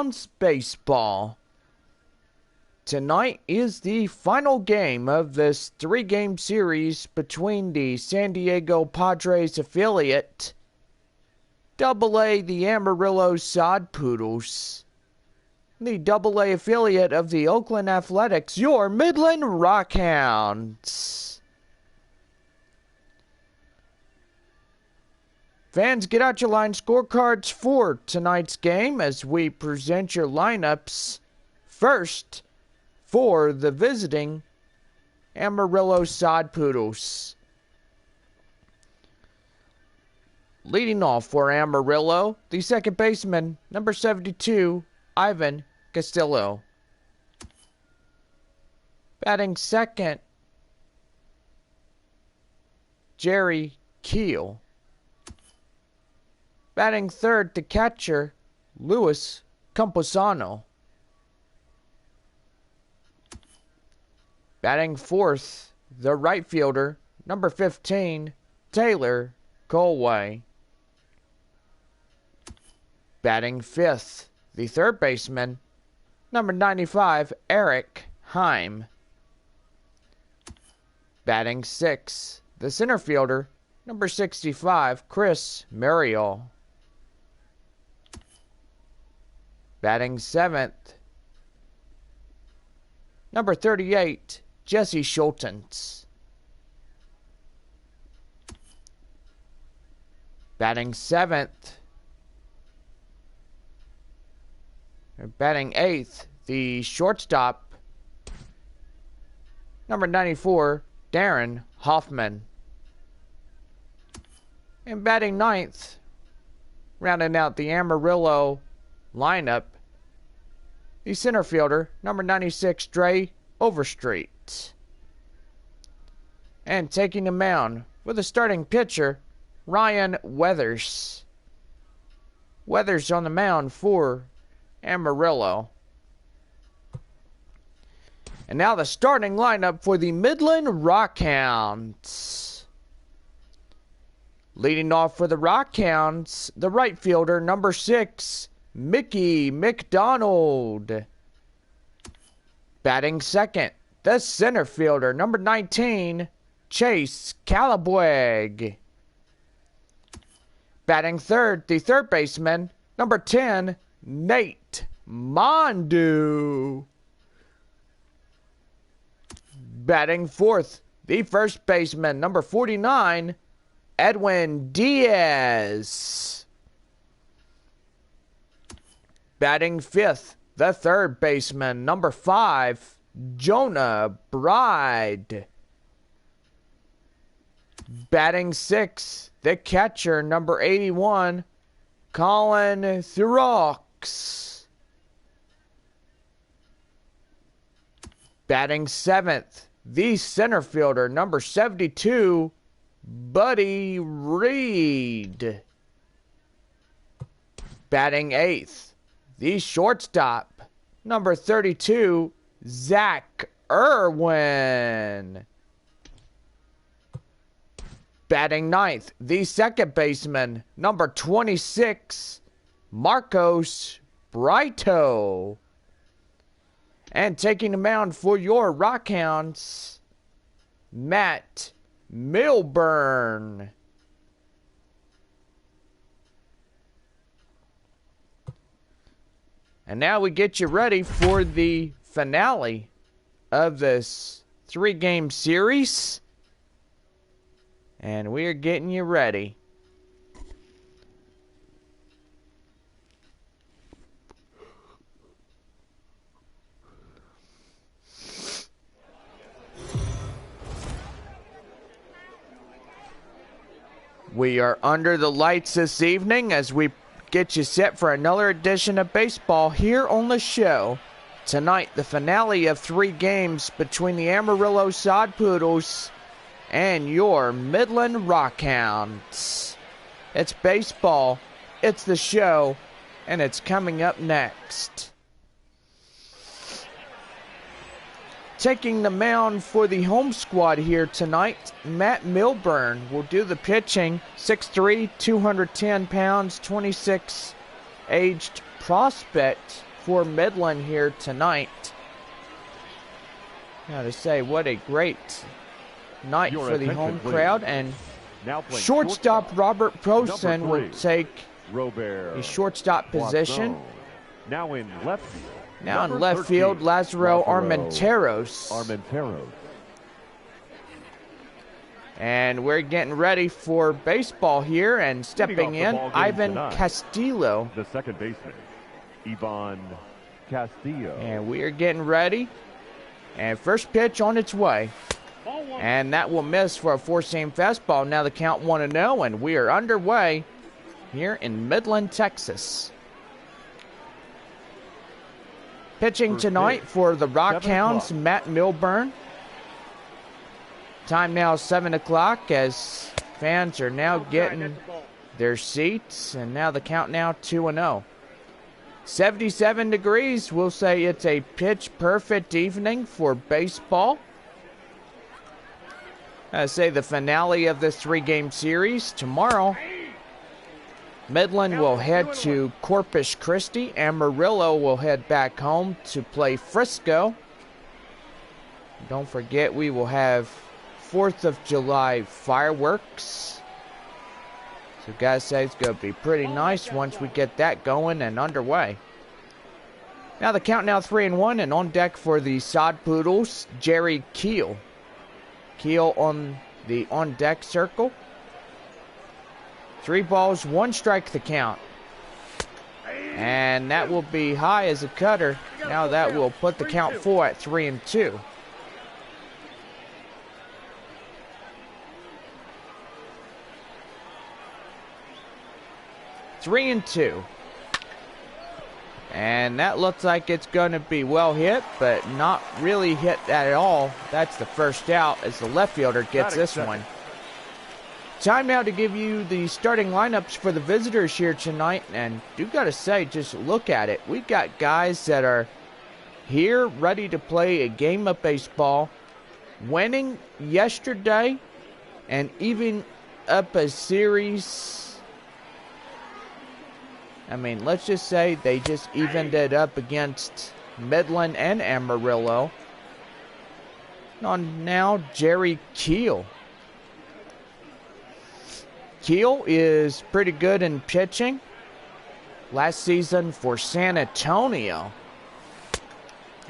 Rockhounds Baseball. Tonight is the final game of this 3-game series between the San Diego Padres affiliate, AA, the Amarillo Sod Poodles, the AA affiliate of the Oakland Athletics, your Midland Rockhounds. Fans, get out your line scorecards for tonight's game as we present your lineups. First, for the visiting Amarillo Sod Poodles. Leading off for Amarillo, the second baseman, number 72, Ivan Castillo. Batting second, Jerry Keel. Batting third, the catcher, Luis Camposano. Batting fourth, the right fielder, number 15, Taylor Colway. Batting fifth, the third baseman, number 95, Eric Heim. Batting sixth, the center fielder, number 65, Chris Mariol. Batting seventh, number 38, Jesse Schultens. Batting eighth, the shortstop, number 94, Darren Hoffman. And batting ninth, rounding out the Amarillo lineup, the center fielder, number 96, Dre Overstreet. And taking the mound with a starting pitcher, Ryan Weathers. Weathers on the mound for Amarillo. And now the starting lineup for the Midland Rockhounds. Leading off for the Rockhounds, the right fielder, number 6, Mickey McDonald. Batting second, the center fielder, number 19, Chase Calabweg. Batting third, the third baseman, number 10, Nate Mondu. Batting fourth, the first baseman, number 49, Edwin Diaz. Batting fifth, the third baseman, number 5, Jonah Bride. Batting sixth, the catcher, number 81, Colin Thurox. Batting seventh, the center fielder, number 72, Buddy Reed. Batting eighth, the shortstop, number 32, Zach Irwin. Batting ninth, the second baseman, number 26, Marcos Brito. And taking the mound for your Rockhounds, Matt Milburn. And now we get you ready for the finale of this 3-game series. And we are getting you ready. We are under the lights this evening as we get you set for another edition of baseball here on the show. Tonight, the finale of 3 games between the Amarillo Sod Poodles and your Midland Rockhounds. It's baseball, it's the show, and it's coming up next. Taking the mound for the home squad here tonight, Matt Milburn will do the pitching. 6'3", 210 pounds, 26 aged prospect for Midland here tonight. Gotta say, what a great night for the home crowd. And shortstop Robert Prosen will take the shortstop position. Now in left field. Now in left field, Lazaro Armenteros. And we're getting ready for baseball here, and stepping in, Ivan Castillo. The second baseman, Ivan Castillo. And we are getting ready. And first pitch on its way. And that will miss for a four-seam fastball. Now the count 1-0, and we are underway here in Midland, Texas. Pitching tonight for the Rockhounds, Matt Milburn. Time now 7 o'clock as fans are now getting their seats. And now the count now 2-0. 77 degrees. We'll say it's a pitch-perfect evening for baseball. I say the finale of this three-game series tomorrow. Midland will head to Corpus Christi. Amarillo will head back home to play Frisco. Don't forget, we will have 4th of July fireworks. So guys say it's going to be pretty nice once we get that going and underway. Now the count now 3-1, and on deck for the Sod Poodles, Jerry Keel. Keel on the on-deck circle. 3 balls, 1 strike the count. And that will be high as a cutter. Now that will put the count 4 at 3-2. Three and 2. And that looks like it's going to be well hit, but not really hit at all. That's the first out as the left fielder gets this one. Time now to give you the starting lineups for the visitors here tonight. And do got to say, just look at it. We've got guys that are here ready to play a game of baseball, winning yesterday and even up a series. I mean, let's just say they just evened it up against Midland and Amarillo. On now, Jerry Keel. Keel is pretty good in pitching. Last season for San Antonio.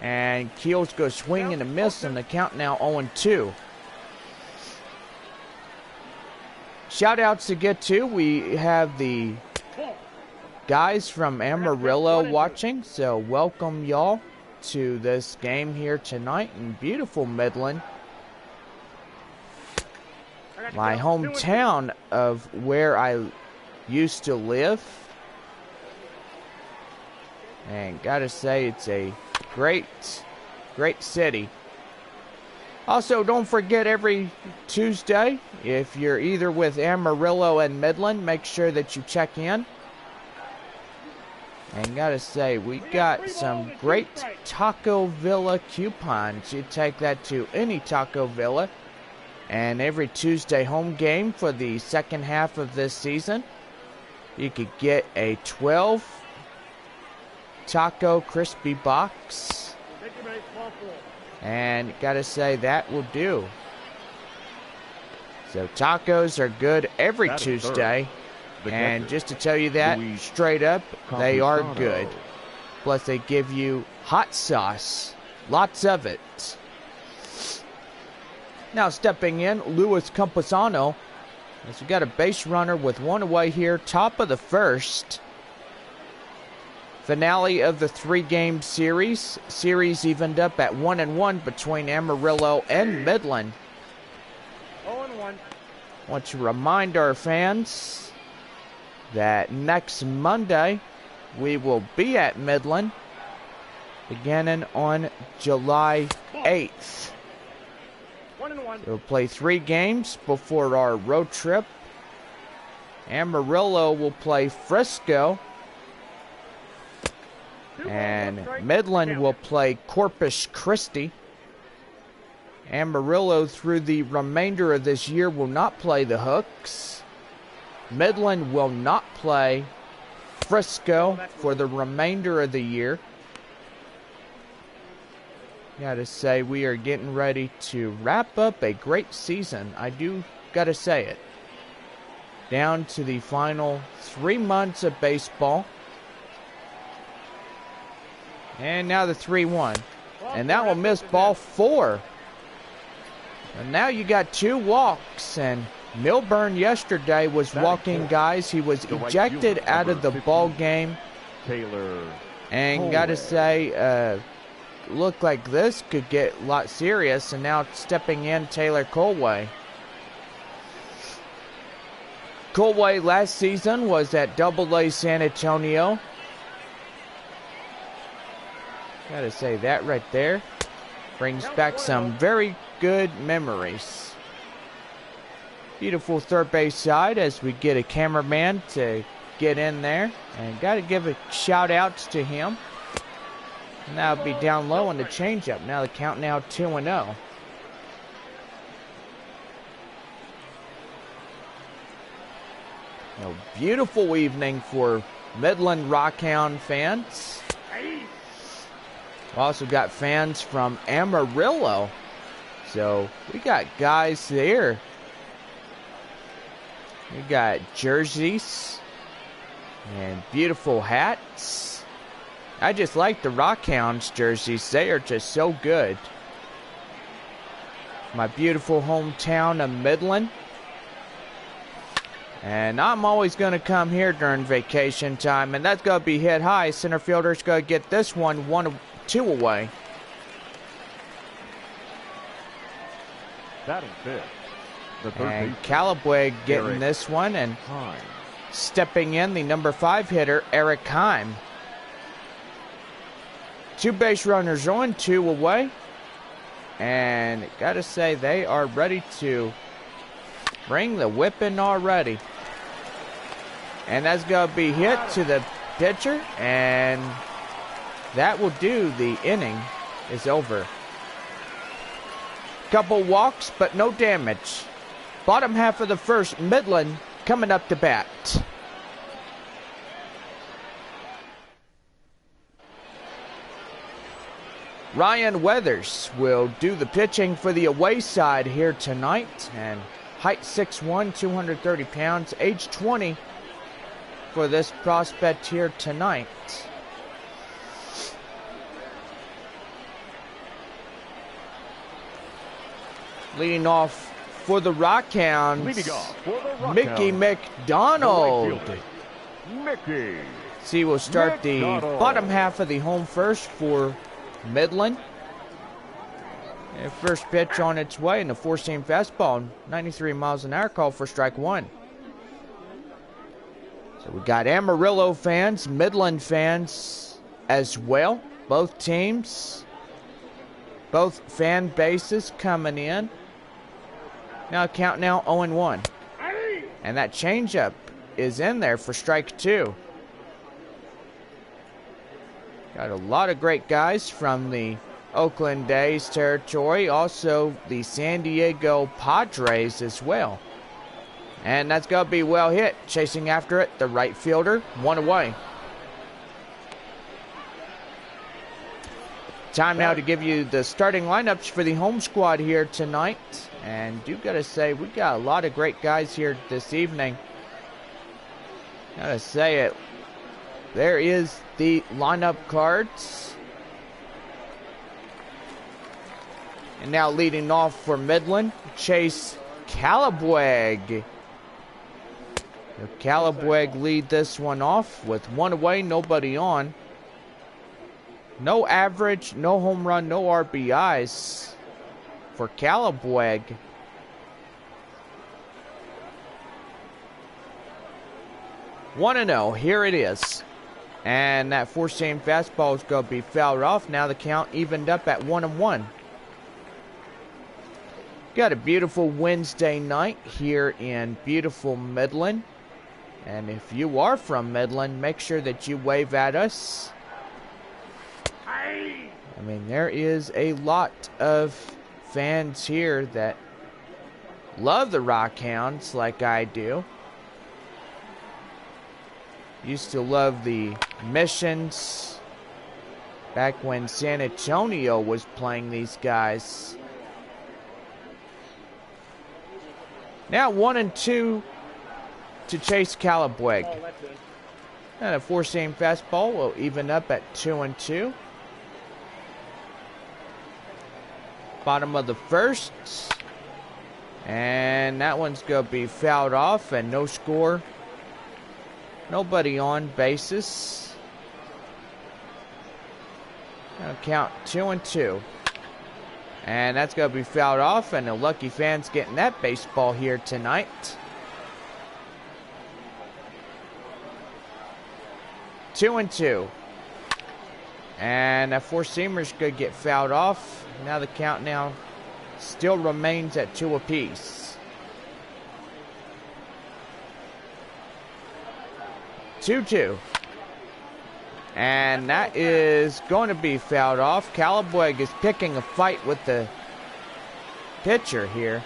And Keel's going to swing and a miss, and the count now 0-2. Shout-outs to get to. We have the guys from Amarillo watching, so welcome y'all to this game here tonight in beautiful Midland, my hometown of where I used to live. And gotta say, it's a great city. Also, don't forget, every Tuesday, if you're either with Amarillo and Midland, make sure that you check in. And gotta say, we got some great Taco Villa coupons. You take that to any Taco Villa. And every Tuesday home game for the second half of this season, you could get a 12 taco crispy box. And gotta say, that will do. So tacos are good every Tuesday. And just to tell you that straight up, they are good. Plus they give you hot sauce. Lots of it. Now stepping in, Luis Campusano. As we got a base runner with 1 away here, top of the first. Finale of the 3-game series. Series evened up at 1-1 between Amarillo and Midland. 0-1. Want to remind our fans that next Monday we will be at Midland beginning on July 8th. 1-1. We'll play 3 games before our road trip. Amarillo will play Frisco, and Midland will play Corpus Christi. Amarillo through the remainder of this year will not play the Hooks. Midland will not play Frisco for the remainder of the year. Gotta say, we are getting ready to wrap up a great season. I do gotta say it. Down to the final 3 months of baseball. And now the 3-1. And that will miss ball 4. And now you got 2 walks. And Milburn yesterday was walking guys. He was ejected out of the ball game. Taylor. And gotta say, looked like this could get a lot serious. And now stepping in, Taylor Colway. Colway last season was at Double-A San Antonio. Gotta say, that right there brings back some very good memories. Beautiful third base side as we get a cameraman to get in there. And gotta give a shout outs to him. And that'll be down low on the changeup. Now the count now 2-0. A beautiful evening for Midland Rockhound fans. Also got fans from Amarillo. So we got guys there. We got jerseys and beautiful hats. I just like the Rockhounds jerseys. They are just so good. My beautiful hometown of Midland. And I'm always going to come here during vacation time. And that's going to be hit high. Center fielder's going to get this one 1-2 away. Batting fifth. And Calabweg getting this one. And stepping in, the number 5 hitter, Eric Heim. 2 base runners on, 2 away. And got to say, they are ready to bring the whipping already. And that's going to be hit to the pitcher. And that will do. The inning is over. Couple walks, but no damage. Bottom half of the first, Midland coming up to bat. Ryan Weathers will do the pitching for the away side here tonight. And height 6'1", 230 pounds, age 20 for this prospect here tonight. Leading off for the Rockhounds, Mickey McDonald. Mickey. See, we'll start the bottom half of the home first for Midland. And first pitch on its way, and the 4-seam fastball, 93 miles an hour, call for strike 1. So we got Amarillo fans, Midland fans as well. Both teams, both fan bases coming in. Now count now 0-1. And that changeup is in there for strike 2. Got a lot of great guys from the Oakland A's territory, also the San Diego Padres as well. And that's going to be well hit. Chasing after it, the right fielder, 1 away. Time now to give you the starting lineups for the home squad here tonight. And do got to say, we got a lot of great guys here this evening. Got to say it. There is the lineup cards. And now leading off for Midland, Chase Calabweg. Calabweg lead this one off with 1 away, nobody on. No average, no home run, no RBIs for Calabweg. One 1-0, here it is. And that 4-seam fastball is going to be fouled off. Now the count evened up at 1-1. Got a beautiful Wednesday night here in beautiful Midland. And if you are from Midland, make sure that you wave at us. I mean, there is a lot of fans here that love the Rockhounds like I do. Used to love the missions back when San Antonio was playing these guys. Now 1-2 to Chase Calabweg. And a four-seam fastball will even up at 2-2. Bottom of the first. And that one's going to be fouled off and no score. Nobody on bases. Gonna count 2-2. And that's going to be fouled off, and the lucky fans getting that baseball here tonight. Two and two. And that four-seamer's going to get fouled off. Now the count now still remains at 2 apiece. 2-2. And that is going to be fouled off. Calabweg is picking a fight with the pitcher here.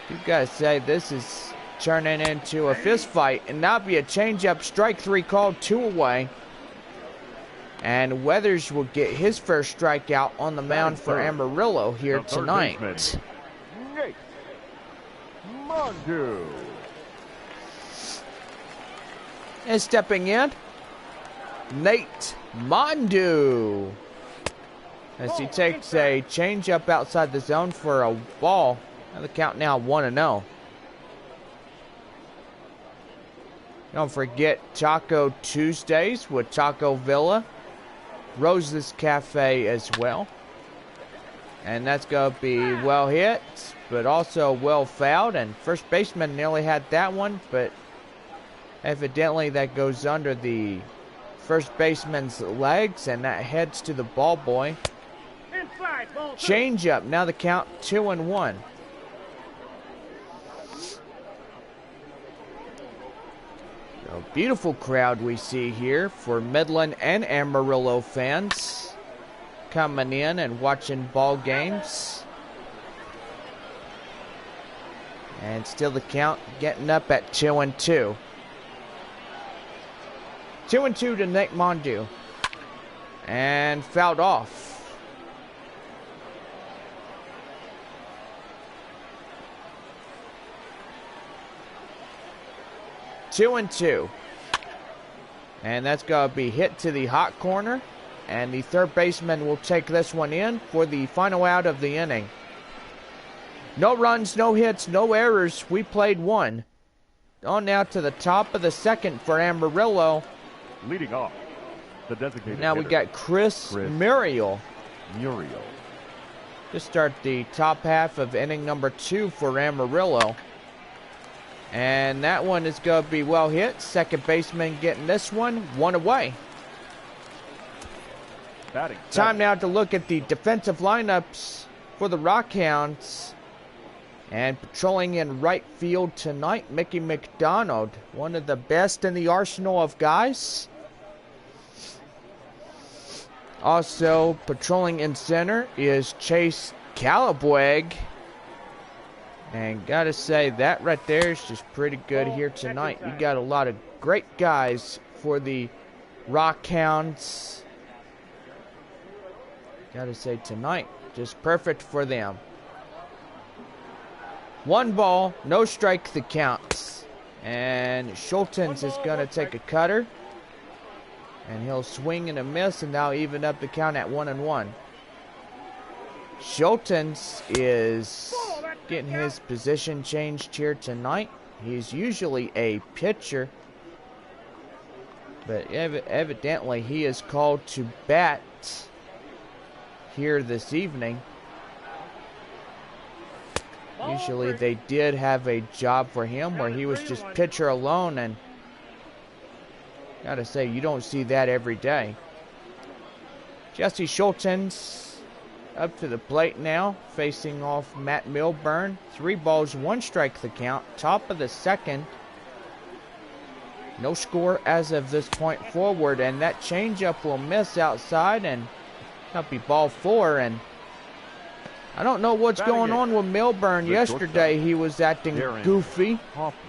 You guys say this is turning into a fist fight, and that'll be a changeup, strike 3 called, 2 away. And Weathers will get his first strikeout on the mound for Amarillo here tonight. Nate Mondu. And stepping in, Nate Mondu, as he takes a changeup outside the zone for a ball. And the count now 1-0. Don't forget Taco Tuesdays with Taco Villa, Rose's Cafe as well. And that's going to be well hit, but also well fouled. And first baseman nearly had that one, but evidently that goes under the first baseman's legs, and that heads to the ball boy. Change up. Now the count 2-1. A beautiful crowd we see here for Midland and Amarillo fans coming in and watching ball games. And still the count getting up at 2-2. 2-2 to Nate Mondu. And fouled off. Two and two. And that's going to be hit to the hot corner. And the third baseman will take this one in for the final out of the inning. No runs, no hits, no errors. We played one. On now to the top of the second for Amarillo. Leading off, the designated now we hitter, got Chris Muriel to start the top half of inning number 2 for Amarillo. And that one is going to be well hit. Second baseman getting this one away. Time now to look at the defensive lineups for the Rockhounds. And patrolling in right field tonight, Mickey McDonald, one of the best in the arsenal of guys. Also patrolling in center is Chase Calabweg. And gotta say, that right there is just pretty good here tonight. You got a lot of great guys for the Rockhounds. Gotta say, tonight, just perfect for them. 1 ball, no strike the counts. And Schultens is going to take a cutter. And he'll swing and a miss, and now even up the count at 1-1. Schultens is getting his position changed here tonight. He's usually a pitcher, but evidently he is called to bat here this evening. Usually they did have a job for him where he was just pitcher alone, and gotta say, you don't see that every day. Jesse Schultens up to the plate now, facing off Matt Milburn. 3 balls, 1 strike the count. Top of the second. No score as of this point forward, and that changeup will miss outside, and that'll be ball 4. And I don't know what's going on with Milburn. Yesterday he was acting goofy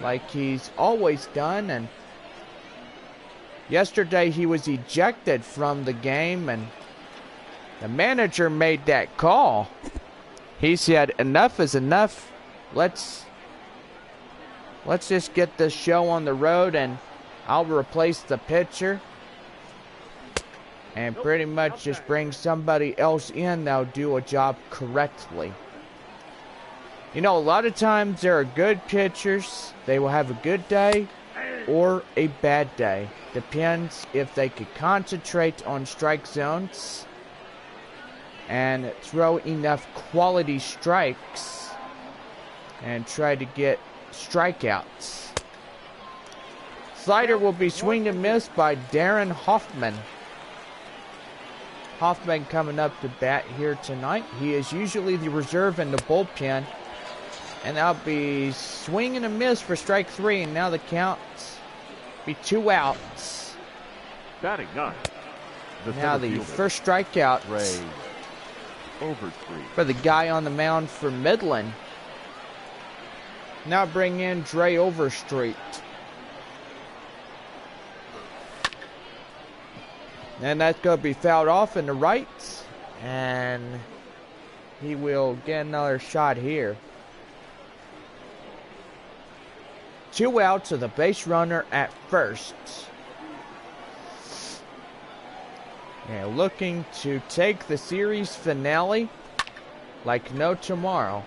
like he's always done, and Yesterday he was ejected from the game, and the manager made that call. He said, enough is enough. Let's just get this show on the road, and I'll replace the pitcher and pretty much just bring somebody else in that'll do a job correctly. You know, a lot of times there are good pitchers. They will have a good day or a bad day. Depends if they could concentrate on strike zones and throw enough quality strikes and try to get strikeouts. Slider will be swing and miss by Darren Hoffman. Hoffman coming up to bat here tonight. He is usually the reserve in the bullpen. And that'll be swing and a miss for strike 3. And now the count be 2 outs. Batting ninth. Now the first strikeout Ray Overstreet. for the guy on the mound for Midland. Now bring in Dre Overstreet. And that's going to be fouled off in the right. And he will get another shot here. 2 outs with a base runner at first. And looking to take the series finale like no tomorrow.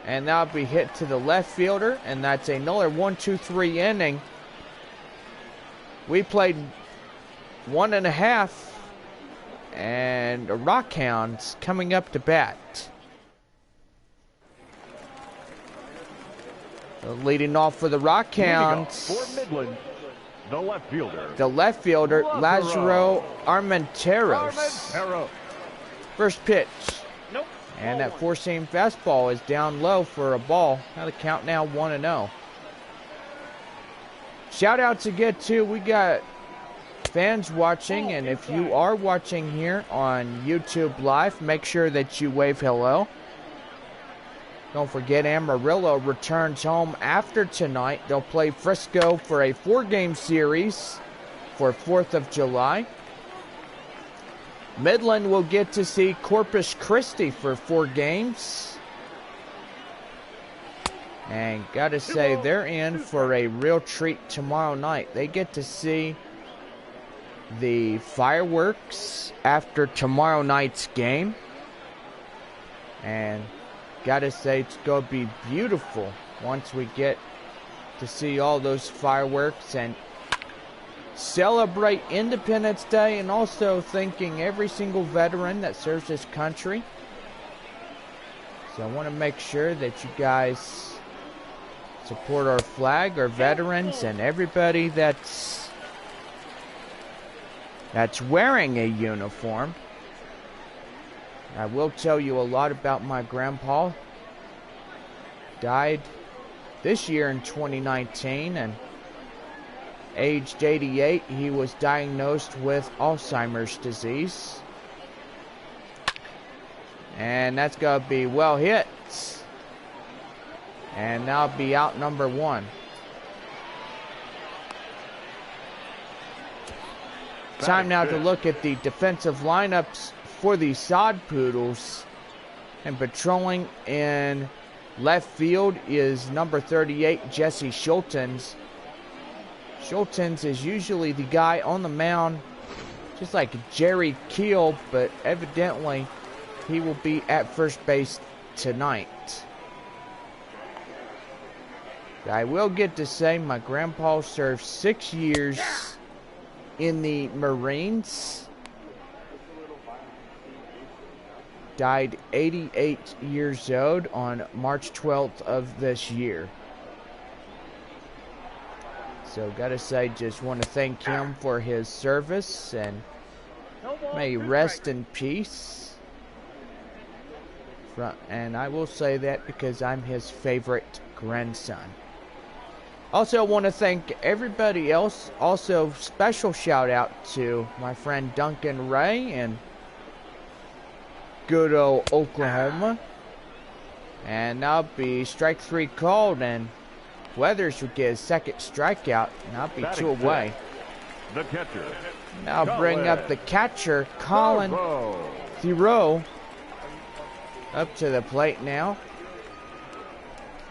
And that'll be hit to the left fielder. And that's another 1-2-3 inning. We played 1.5. And the Rockhounds coming up to bat. Leading off for the Rockhounds. For Midland, the left fielder. The left fielder, Lazaro Armenteros. First pitch. Nope. And that four-seam fastball is down low for a ball. Now the count now 1-0. Shout out to get to. We got fans watching, and if you are watching here on YouTube Live, make sure that you wave hello. Don't forget Amarillo returns home after tonight. They'll play Frisco for a 4-game series for 4th of July. Midland will get to see Corpus Christi for 4 games. And gotta say, they're in for a real treat tomorrow night. They get to see the fireworks after tomorrow night's game. And gotta say, it's gonna be beautiful once we get to see all those fireworks and celebrate Independence Day, and also thanking every single veteran that serves this country. So I want to make sure that you guys support our flag, our veterans, and everybody that's wearing a uniform. I will tell you a lot about my grandpa. Died this year in 2019, and aged 88, he was diagnosed with Alzheimer's disease. And that's going to be well hit. And that'll be out number 1. Time now to look at the defensive lineups for the Sod Poodles. And patrolling in left field is number 38, Jesse Schultens. Schultens is usually the guy on the mound, just like Jerry Keel, but evidently he will be at first base tonight. I will get to say my grandpa served 6 years in the Marines. Died 88 years old on March 12th of this year. So gotta say, just want to thank him for his service, and may he rest in peace. And I will say that because I'm his favorite grandson. Also want to thank everybody else. Also special shout out to my friend Duncan Ray in good old Oklahoma. And now be strike 3 called, and Weathers would get his second strikeout, and I'll be 2 away. The catcher. Now bring up the catcher, Colin Thoreau, up to the plate now.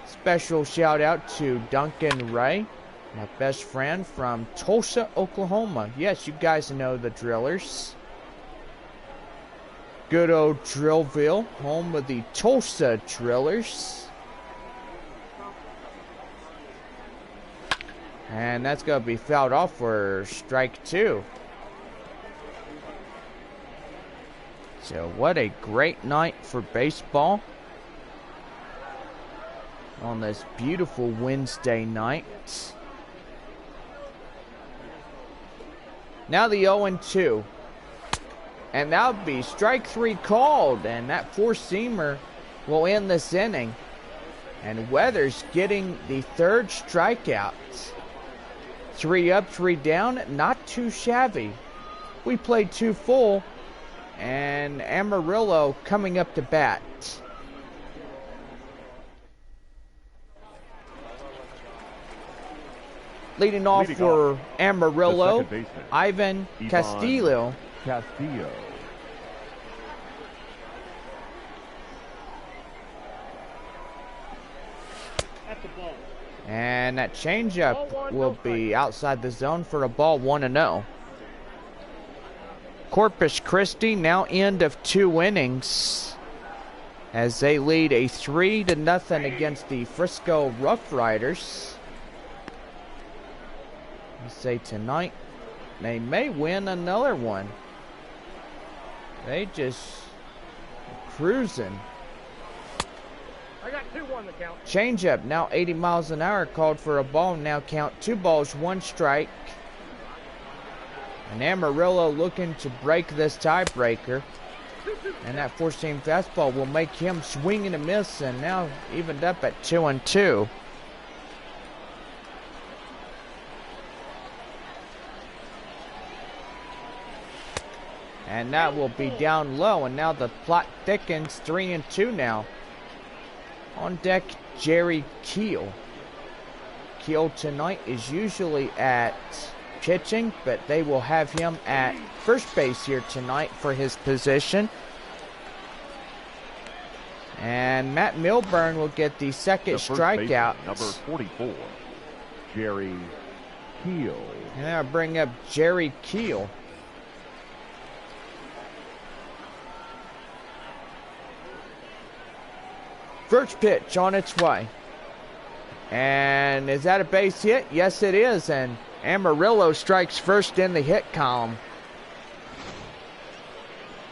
Special shout out to Duncan Ray, my best friend from Tulsa, Oklahoma. Yes, you guys know the Drillers. Good old Drillville, home of the Tulsa Drillers. And that's going to be fouled off for strike 2. So what a great night for baseball on this beautiful Wednesday night. Now the 0-2. And that'll be strike 3 called. And that four-seamer will end this inning. And Weathers getting the third strikeout. 3 up, 3 down. Not too shabby. We played 2 full. And Amarillo coming up to bat. Leading off for Amarillo, Ivan Castillo. At the ball. And that changeup will be outside the zone for a ball, 1-0. Corpus Christi now end of 2 innings as they lead a 3-0 against the Frisco Rough Riders. I say tonight they may win another one. They just cruising. I got 2-1 the count. Changeup now 80 miles an hour called for a ball. Now count 2 balls, 1 strike. And Amarillo looking to break this tiebreaker. And that four-seam fastball will make him swing and a miss, and now evened up at 2-2. And that will be down low, and now the plot thickens, 3-2 now. On deck, Jerry Keel. Keel tonight is usually at pitching, but they will have him at first base here tonight for his position. And Matt Milburn will get the second strikeout. Number 44, Jerry Keel. And I'll bring up Jerry Keel. First pitch on its way. And is that a base hit? Yes, it is. And Amarillo strikes first in the hit column.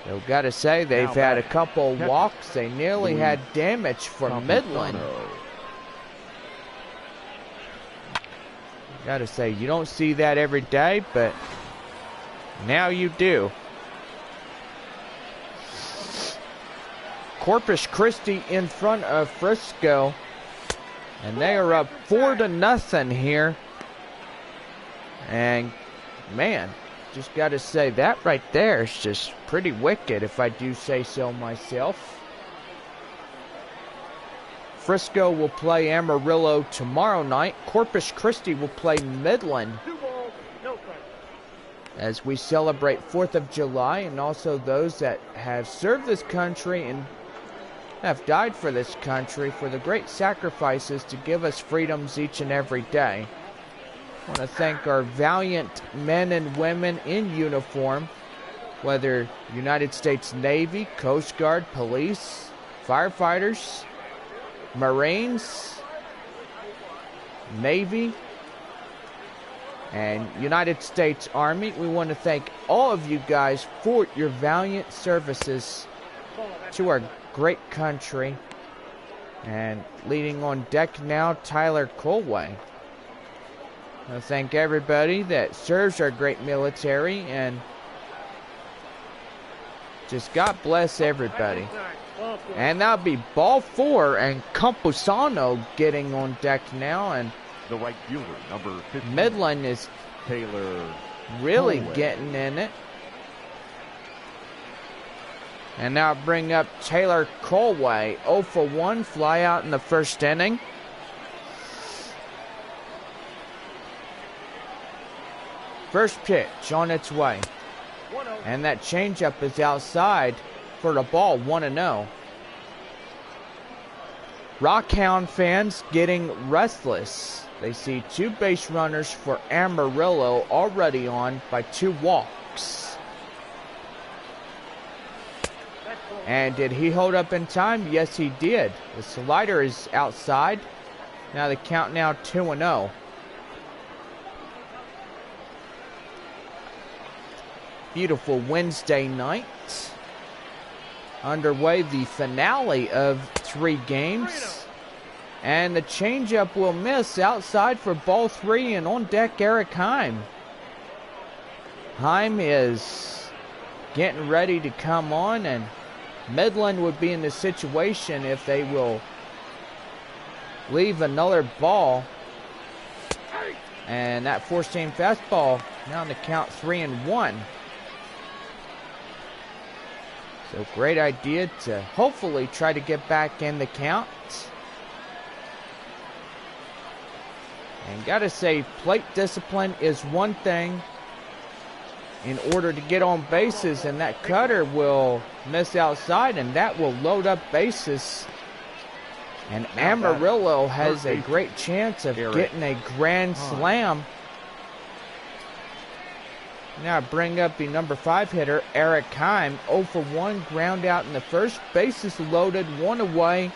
So got to say, they've had a couple walks. They nearly had damage for Midland. Got to say, you don't see that every day, but now you do. Corpus Christi in front of Frisco, and they are up 4-0 here. And man, just got to say, that right there is just pretty wicked, if I do say so myself. Frisco will play Amarillo tomorrow night. Corpus Christi will play Midland as we celebrate 4th of July, and also those that have served this country and have died for this country for the great sacrifices to give us freedoms each and every day. I want to thank our valiant men and women in uniform, whether United States Navy, Coast Guard, police, firefighters, Marines, Navy, and United States Army. We want to thank all of you guys for your valiant services to our great country. And leading on deck now, Tyler Colway. I thank everybody that serves our great military, and just God bless everybody. And that'll be ball 4, and Camposano getting on deck now, and The right fielder, number 15, Midland is Taylor really Colway. getting in it. And now bring up Taylor Colway, 0 for 1, fly out in the first inning. First pitch on its way. 1-0. And that changeup is outside for the ball, 1-0. Rockhound fans getting restless. They see 2 base runners for Amarillo already on by 2 walks. And did he hold up in time? Yes, he did. The slider is outside. Now the count now 2-0. Beautiful Wednesday night. Underway the finale of 3 games. And the changeup will miss outside for ball 3, and on deck Eric Heim. Heim is getting ready to come on, and Midland would be in the situation if they will leave another ball. And that 4-seam fastball now on the count 3-1. So great idea to hopefully try to get back in the count. And gotta say, plate discipline is one thing in order to get on bases, and that cutter will miss outside, and that will load up bases. And Amarillo has a great chance of getting a grand slam. Now bring up the number 5 hitter, Eric Heim. 0 for 1, ground out in the first. Bases loaded, 1 away.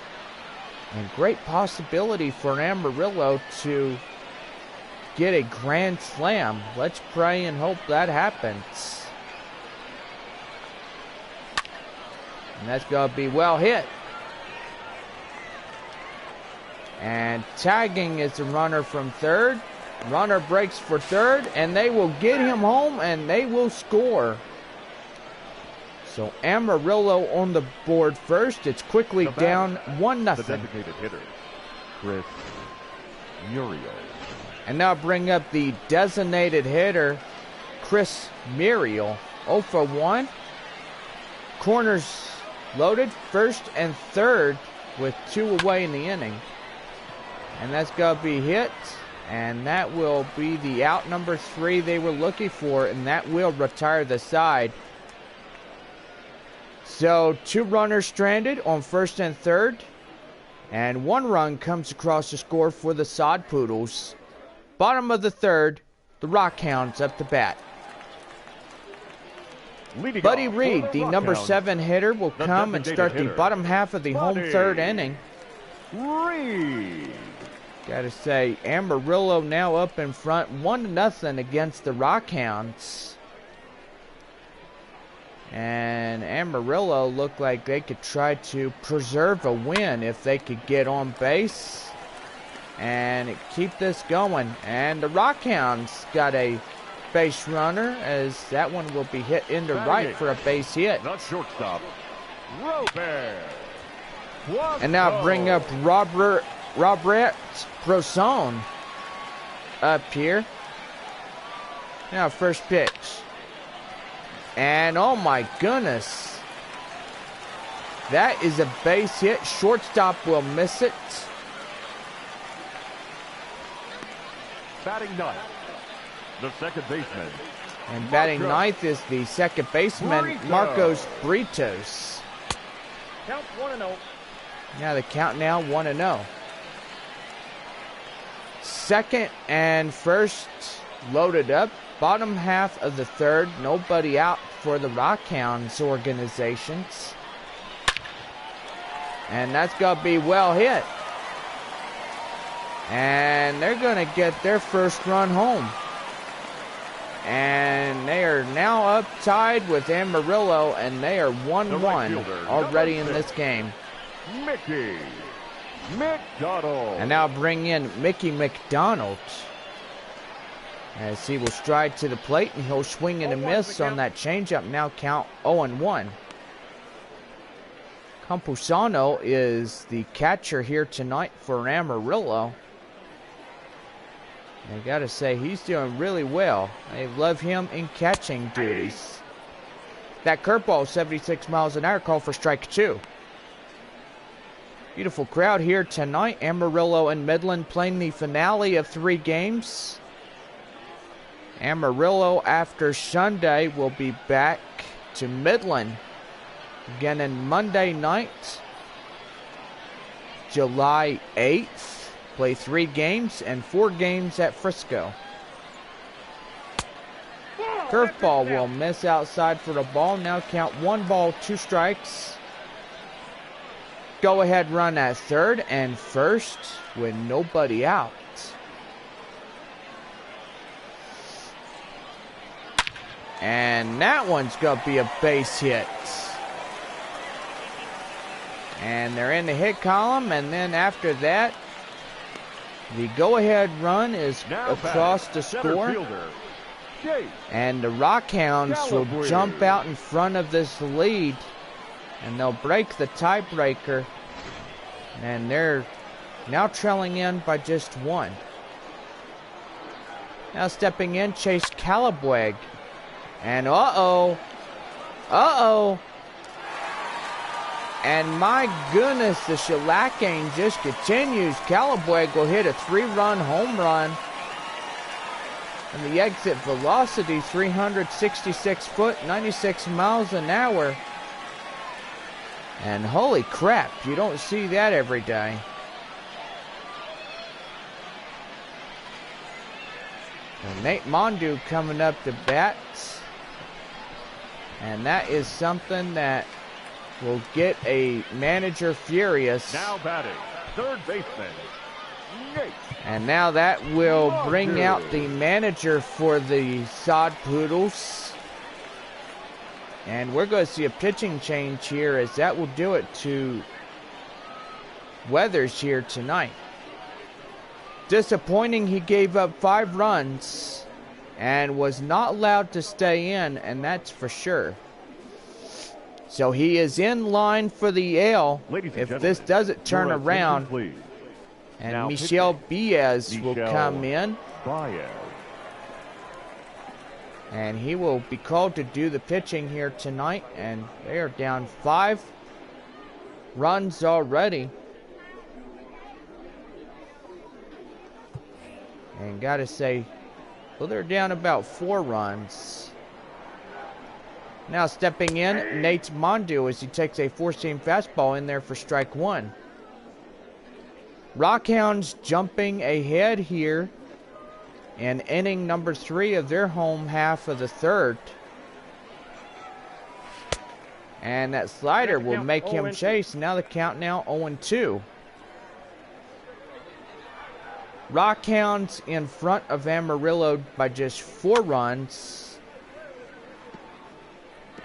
And great possibility for Amarillo to get a grand slam. Let's pray and hope that happens. And that's going to be well hit. And tagging is the runner from third. Runner breaks for third, and they will get him home, and they will score. So Amarillo on the board first. It's quickly down 1-0. The designated hitter, Chris Muriel. And now bring up the designated hitter, Chris Muriel. 0 for 1. Corners loaded, first and third, with 2 away in the inning. And that's going to be hit. And that will be the out number 3 they were looking for, and that will retire the side. So 2 runners stranded on first and third, and 1 run comes across the score for the Sod Poodles. Bottom of the third, the Rockhounds up to bat. Buddy Reed, the number 7 hitter, will come and start the bottom half of the home third inning. Reed. Gotta say, Amarillo now up in front, 1-0 against the Rockhounds. And Amarillo looked like they could try to preserve a win if they could get on base and keep this going. And the Rockhounds got a base runner, as that one will be hit into right for a base hit. Not shortstop, Robert. And now bring up Robert Proson up here. Now first pitch. And oh my goodness. That is a base hit. Shortstop will miss it. Batting ninth, the second baseman. And batting ninth is the second baseman, Marcos Britos. Count 1-0. Now the count now 1-0. Second and first loaded up. Bottom half of the third. Nobody out for the Rockhounds organizations. And that's going to be well hit. And they're going to get their first run home. And they are now up tied with Amarillo, and they are 1-1 already in this game. Mickey McDonald. And now bring in Mickey McDonald, as he will stride to the plate, and he'll swing and a miss on that changeup. Now count 0-1. Campusano is the catcher here tonight for Amarillo. I gotta say, he's doing really well. I love him in catching duties. That curveball, 76 miles an hour, call for strike 2. Beautiful crowd here tonight. Amarillo and Midland playing the finale of 3 games. Amarillo after Sunday will be back to Midland beginning Monday night, July 8th. Play 3 games and 4 games at Frisco. Curveball will miss outside for the ball. Now count 1 ball, 2 strikes. Go ahead run at third and first with nobody out. And that one's going to be a base hit. And they're in the hit column, and then after that, the go-ahead run is across the score. And the Rockhounds will jump out in front of this lead, and they'll break the tiebreaker. And they're now trailing in by just 1. Now stepping in, Chase Calabweg. And uh-oh. And my goodness, the shellacking just continues. Calabweg will hit a 3-run home run. And the exit velocity, 366 foot, 96 miles an hour. And holy crap, you don't see that every day. And Nate Mondu coming up to bat. And that is something that will get a manager furious. Now batting, third baseman, Nate. And now that will bring out the manager for the Sod Poodles. And we're going to see a pitching change here, as that will do it to Weathers here tonight. Disappointing, he gave up 5 runs and was not allowed to stay in, and that's for sure. So he is in line for the L if this doesn't turn around. And now Michel Baez will come in. And he will be called to do the pitching here tonight. And they are down 5 runs already. And gotta say, well, they're down about 4 runs. Now stepping in, Nate Mondu as he takes a 4-seam fastball in there for strike 1. Rockhounds jumping ahead here in inning number 3 of their home half of the 3rd. And that slider will make him chase. Now the count now 0-2. Rockhounds in front of Amarillo by just 4 runs.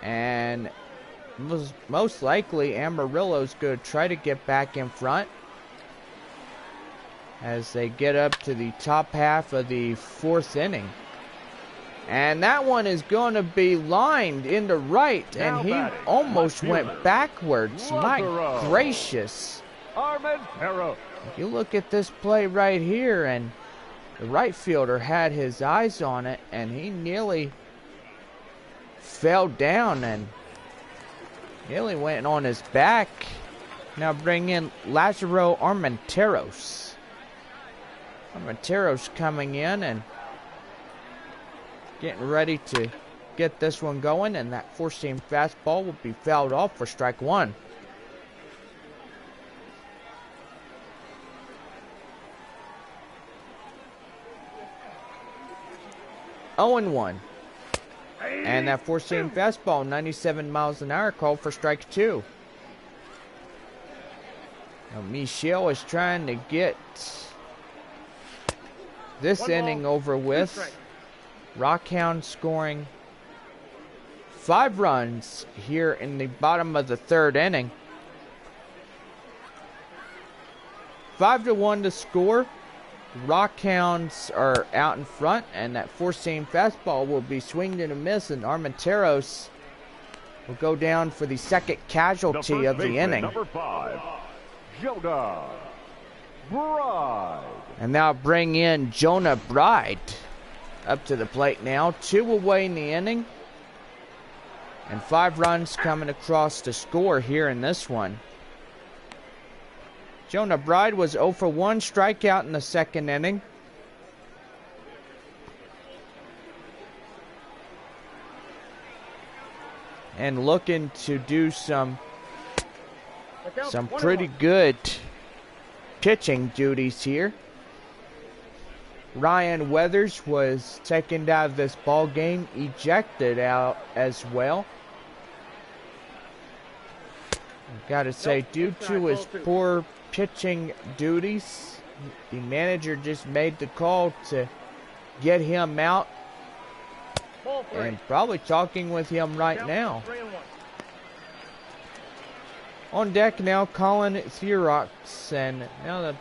And most likely Amarillo's going to try to get back in front as they get up to the top half of the 4th inning. And that one is going to be lined into right, and he almost went backwards. My gracious. You look at this play right here, and the right fielder had his eyes on it, and he nearly fell down and nearly went on his back. Now bring in Lazaro Armenteros. Armenteros coming in and getting ready to get this one going, and that 4-seam fastball will be fouled off for strike 1. Oh and 1. And that 4-seam fastball, 97 miles an hour, called for strike 2. Now Michel is trying to get this inning over with. Rockhounds scoring 5 runs here in the bottom of the 3rd inning. 5-1 to score. Rockhounds are out in front, and that 4-seam fastball will be swinged and a miss, and Armenteros will go down for the second casualty of the inning. Number 5, Jonah Bride. And now bring in Jonah Bride up to the plate now. 2 away in the inning, and 5 runs coming across to score here in this one. Jonah Bride was 0 for 1, strikeout in the 2nd inning. and looking to do some Look out, 1 pretty good pitching duties here. Ryan Weathers was taken out of this ball game, ejected out as well. Gotta say, due to his poor pitching duties, the manager just made the call to get him out, Ball 3. and probably talking with him right Count now. 3-1. On deck now, Colin Therox, and now that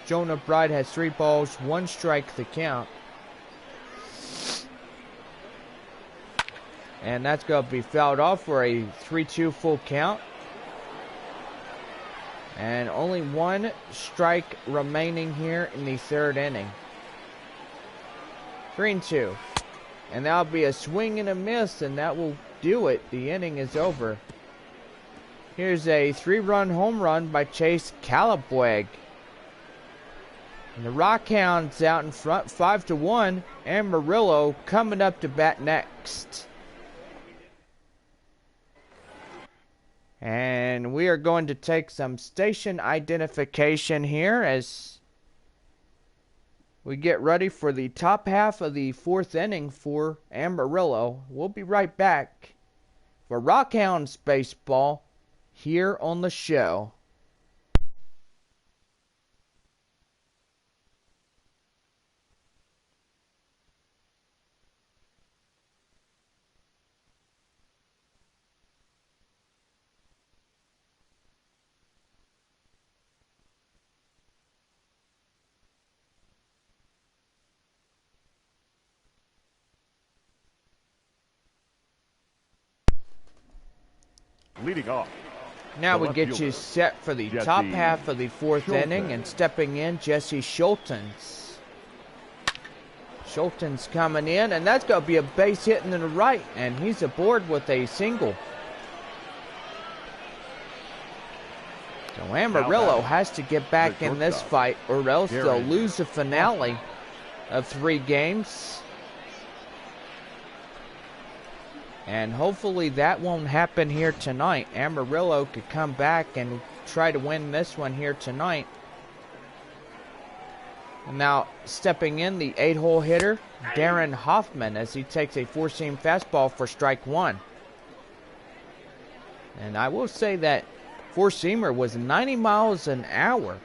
Jonah Bride has 3 balls, 1 strike the count. And that's going to be fouled off for a 3-2 full count. And only 1 strike remaining here in the 3rd inning. 3-2. And that'll be a swing and a miss, and that will do it. The inning is over. Here's a 3-run home run by Chase Calabweg. And the Rockhounds out in front, 5-1. Amarillo coming up to bat next. And we are going to take some station identification here as we get ready for the top half of the 4th inning for Amarillo. We'll be right back for Rockhounds baseball here on the show. Leading off. Now The we left get you fielder, set for the Jesse top half of the 4th Schulten. inning, and stepping in, Jesse Schultens. Schultens coming in, and that's going to be a base hit in the right, and he's aboard with a single. So Amarillo has to get back in this fight, or else they'll lose the finale of 3 games. And hopefully that won't happen here tonight. Amarillo could come back and try to win this one here tonight. And now stepping in, the 8-hole hitter, Darren Hoffman, as he takes a 4-seam fastball for strike 1. And I will say that 4-seamer was 90 miles an hour.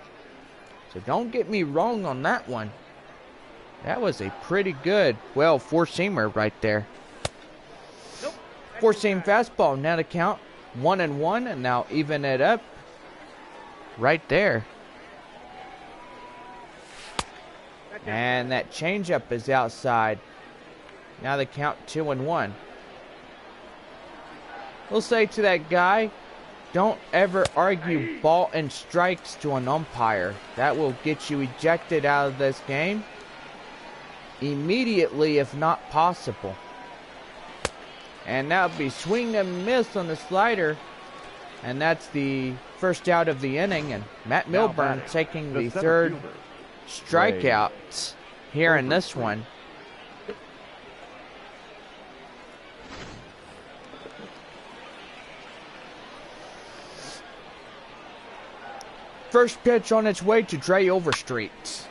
So don't get me wrong on that one. That was a pretty good, 4-seamer right there. 4-seam fastball, now to count 1-1, and now even it up right there. And that changeup is outside. Now the count 2-1. We'll say to that guy, don't ever argue ball and strikes to an umpire. That will get you ejected out of this game immediately, if not possible. And that would be swing and miss on the slider. And that's the first out of the inning. And Matt Milburn taking the 3rd strikeout here in this one. First pitch on its way to Dre Overstreet.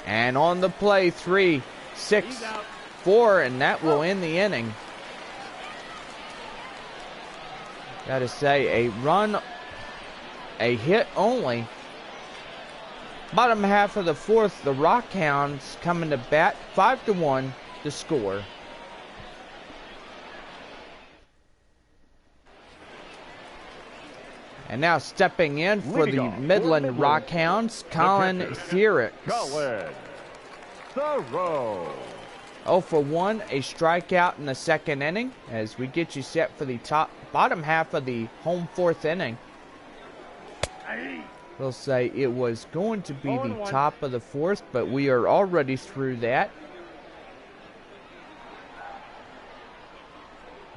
And on the play, 3-6-4, and that will end the inning. Gotta say, a run, a hit only. Bottom half of the 4th, the Rockhounds coming to bat, 5-1 to score. And now stepping in for the Midland Rockhounds, Colin Therox. Colin Therox. 0-for-1, a strikeout in the 2nd inning as we get you set for the bottom half of the home 4th inning. We'll say it was going to be the top of the 4th, but we are already through that.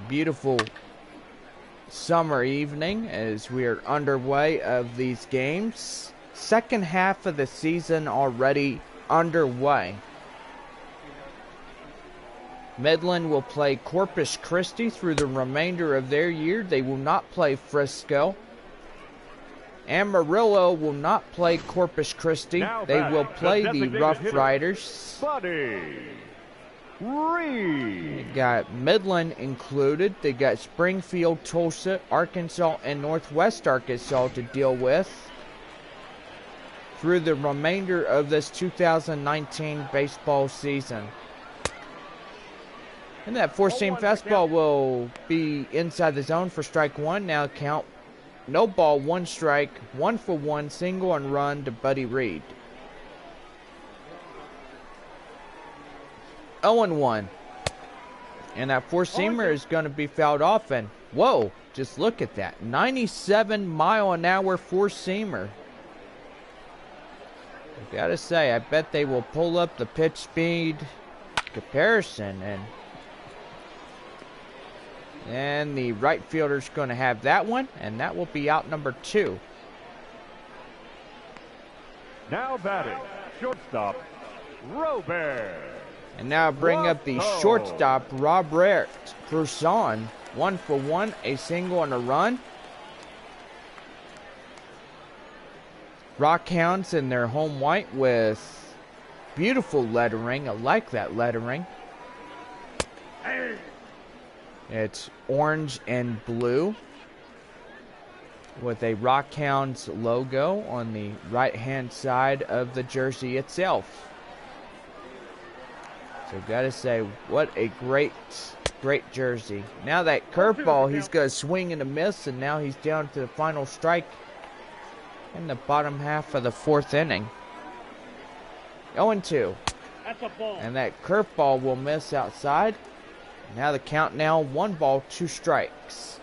Beautiful summer evening as we are underway of these games. 2nd half of the season already underway. Midland will play Corpus Christi through the remainder of their year. They will not play Frisco. Amarillo will not play Corpus Christi. They will play the Rough Riders. Soddies. They got Midland included. They got Springfield, Tulsa, Arkansas, and Northwest Arkansas to deal with through the remainder of this 2019 baseball season. And that four-seam fastball will be inside the zone for strike one. Now count no ball, one strike, 1-for-1 single and run to Buddy Reed. 0-1. And that four-seamer is going to be fouled off. And whoa, just look at that. 97-mile-an-hour four-seamer. I gotta say, I bet they will pull up the pitch speed comparison. And the right fielder's going to have that one. And that will be out number 2. Now batting, shortstop, Robert. And now bring up the shortstop, Robert Cruzon. 1-for-1, a single and a run. Rockhounds in their home white with beautiful lettering. I like that lettering. It's orange and blue with a Rockhounds logo on the right-hand side of the jersey itself. So gotta say, what a great jersey. Now that curveball, he's going to swing and a miss, and now he's down to the final strike in the bottom half of the 4th inning. 0-2. That's a ball. And that curveball will miss outside. Now the count now, 1 ball, 2 strikes.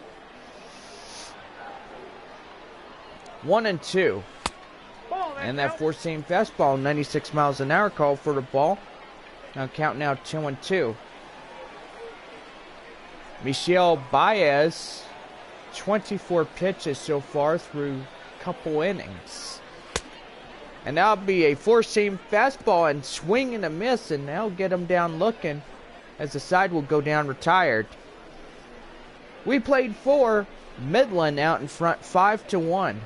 1-2. And that four-seam fastball, 96 miles an hour, called for the ball. Now count now 2-2. Michel Baez, 24 pitches so far through a couple innings. And that'll be a four-seam fastball and swing and a miss, and now get him down looking as the side will go down retired. We played 4. Midland out in front 5-1.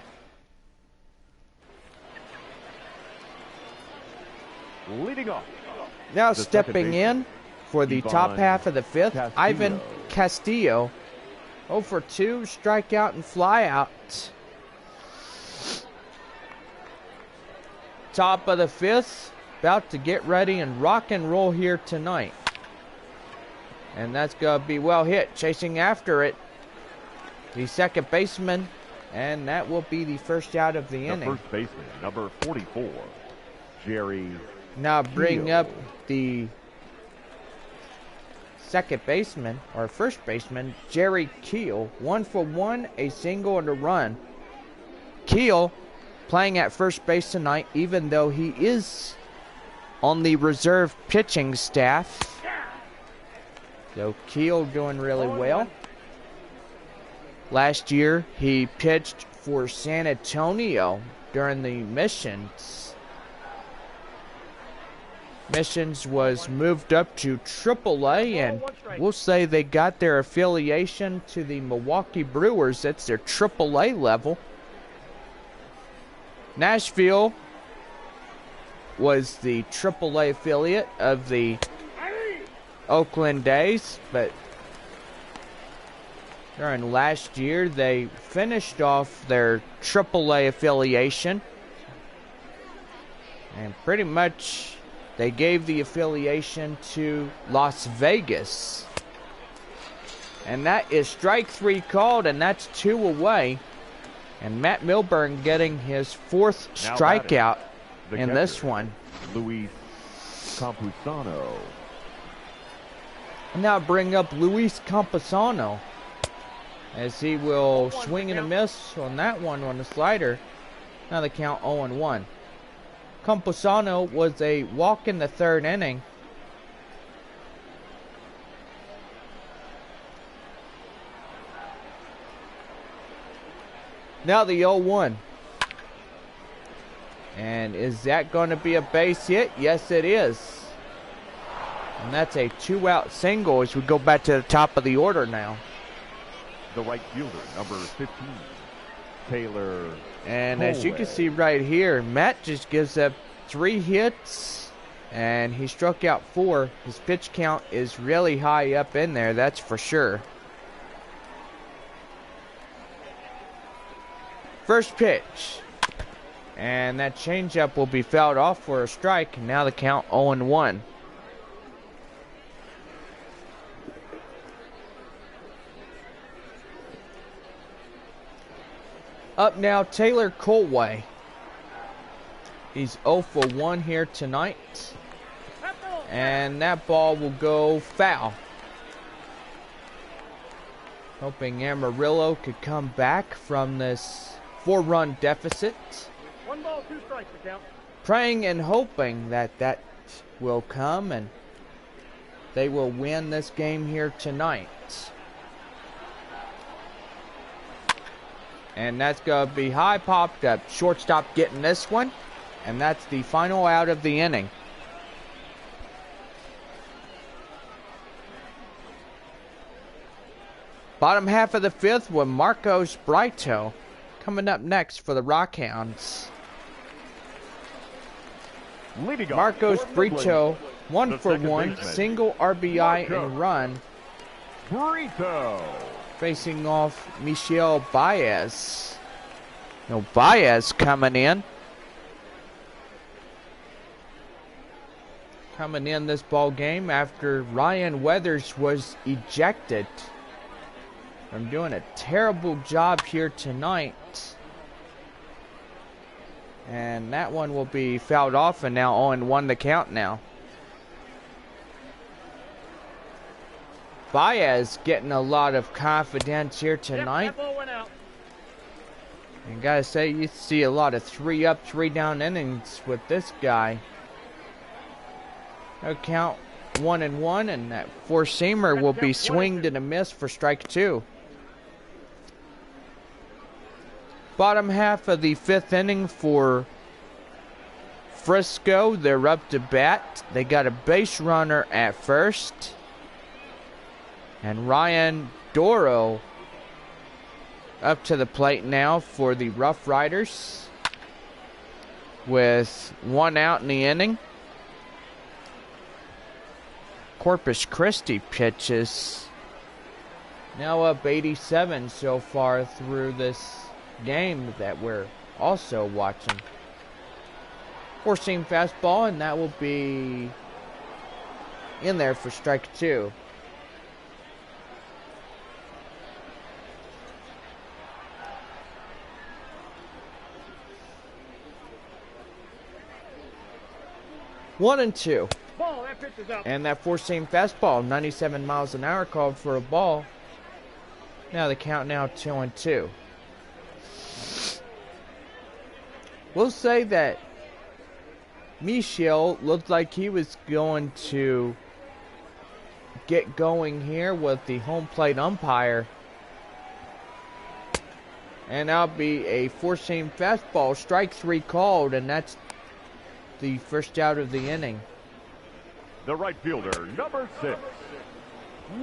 Leading off. Now stepping in for the top half of the 5th, Ivan Castillo. 0-for-2, strikeout and flyout. Top of the 5th, about to get ready and rock and roll here tonight. And that's going to be well hit, chasing after it. The second baseman, and that will be the first out of the inning. First baseman, number 44, Jerry. Now bring up the second baseman, or first baseman, Jerry Keel. 1-for-1, a single and a run. Keel playing at first base tonight, even though he is on the reserve pitching staff. So Keel doing really well. Last year, he pitched for San Antonio during the Missions. Missions was moved up to AAA, and we'll say they got their affiliation to the Milwaukee Brewers. That's their AAA level. Nashville was the AAA affiliate of the Oakland A's, but during last year they finished off their AAA affiliation, and pretty much they gave the affiliation to Las Vegas. And that is strike 3 called, and that's 2 away. And Matt Milburn getting his 4th strikeout in this one. Luis Campusano. And now bring up Luis Campusano, as he will swing and a miss on that one on the slider. Now the count 0-1. Campusano was a walk in the 3rd inning. Now the 0-1. And is that going to be a base hit? Yes, it is. And that's a 2-out single as we go back to the top of the order now. The right fielder, number 15, Taylor. And as you can see right here, Matt just gives up 3 hits, and he struck out 4. His pitch count is really high up in there, that's for sure. First pitch. And that changeup will be fouled off for a strike. And now the count 0-1. Up now, Taylor Colway. He's 0 for 1 here tonight. And that ball will go foul. Hoping Amarillo could come back from this 4-run deficit. 1 ball, 2 strikes, the count. Praying and hoping that that will come and they will win this game here tonight. And that's going to be high popped up. Shortstop getting this one. And that's the final out of the inning. Bottom half of the 5th with Marcos Brito coming up next for the Rockhounds. Marcos Brito, 1 for 1, single RBI and run. Brito. Facing off Michel Baez. No, Baez coming in. Coming in this ball game after Ryan Weathers was ejected. I'm doing a terrible job here tonight. And that one will be fouled off, and now 0-1 the count now. Baez getting a lot of confidence here tonight. Yep, that ball went out. And gotta say, you see a lot of 3-up, 3-down innings with this guy. No count 1-1, and that 4-seamer will be swinged and a miss for strike 2. Bottom half of the 5th inning for Frisco. They're up to bat. They got a base runner at first. And Ryan Doro up to the plate now for the Rough Riders with 1 out in the inning. Corpus Christi pitches. Now up 87 so far through this game that we're also watching. 4-seam fastball, and that will be in there for strike 2. One and 2. Ball, that pitch is out. And that 4-seam fastball, 97 miles an hour, called for a ball. Now the count now 2-2. We'll say that Michel looked like he was going to get going here with the home plate umpire. And that'll be a 4-seam fastball, strike 3 called, and that's the first out of the inning. The right fielder, number 6,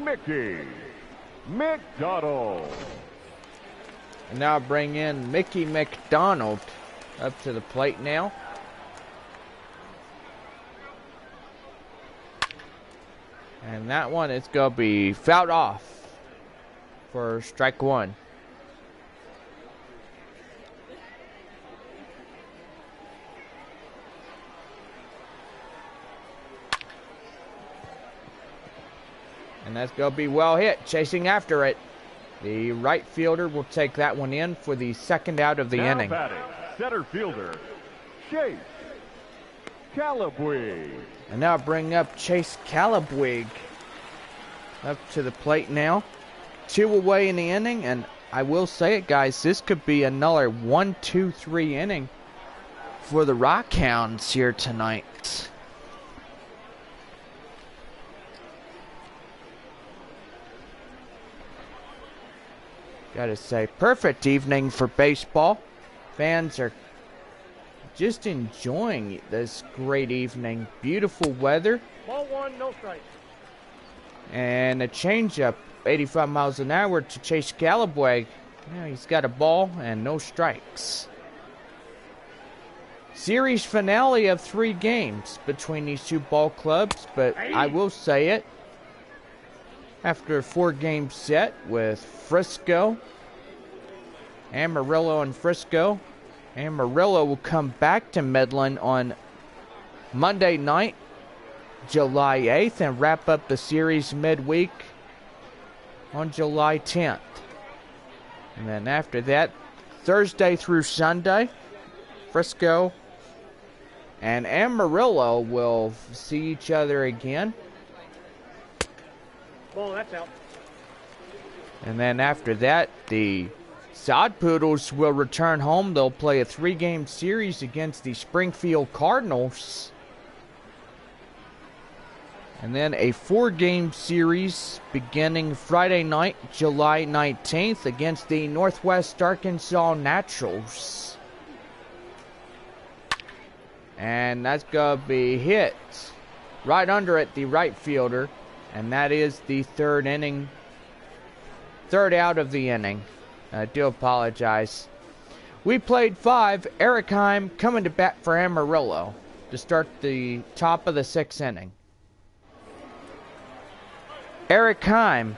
Mickey McDonald. And now bring in Mickey McDonald up to the plate now. And that one is going to be fouled off for strike 1. And that's going to be well hit, chasing after it. The right fielder will take that one in for the second out of the inning. Batting, center fielder, Chase Calabwig. And now bring up Chase Calabwig up to the plate now. 2 away in the inning, and I will say it, guys, this could be another 1-2-3 inning for the Rockhounds here tonight. Gotta say, perfect evening for baseball. Fans are just enjoying this great evening. Beautiful weather. Ball one, no strikes. And a changeup, 85 miles an hour to Chase Galloway. Now he's got a ball and no strikes. Series finale of 3 games between these two ball clubs, but I will say it. After a 4-game set with Frisco, Amarillo and Frisco, Amarillo will come back to Midland on Monday night, July 8th, and wrap up the series midweek on July 10th. And then after that, Thursday through Sunday, Frisco and Amarillo will see each other again. Ball, that's out. And then after that, the Sod Poodles will return home. They'll play a 3-game series against the Springfield Cardinals. And then a 4-game series beginning Friday night, July 19th, against the Northwest Arkansas Naturals. And that's going to be hit right under it, the right fielder. And that is the third out of the inning. I do apologize. We played 5. Eric Heim coming to bat for Amarillo to start the top of the 6th inning. Eric Heim,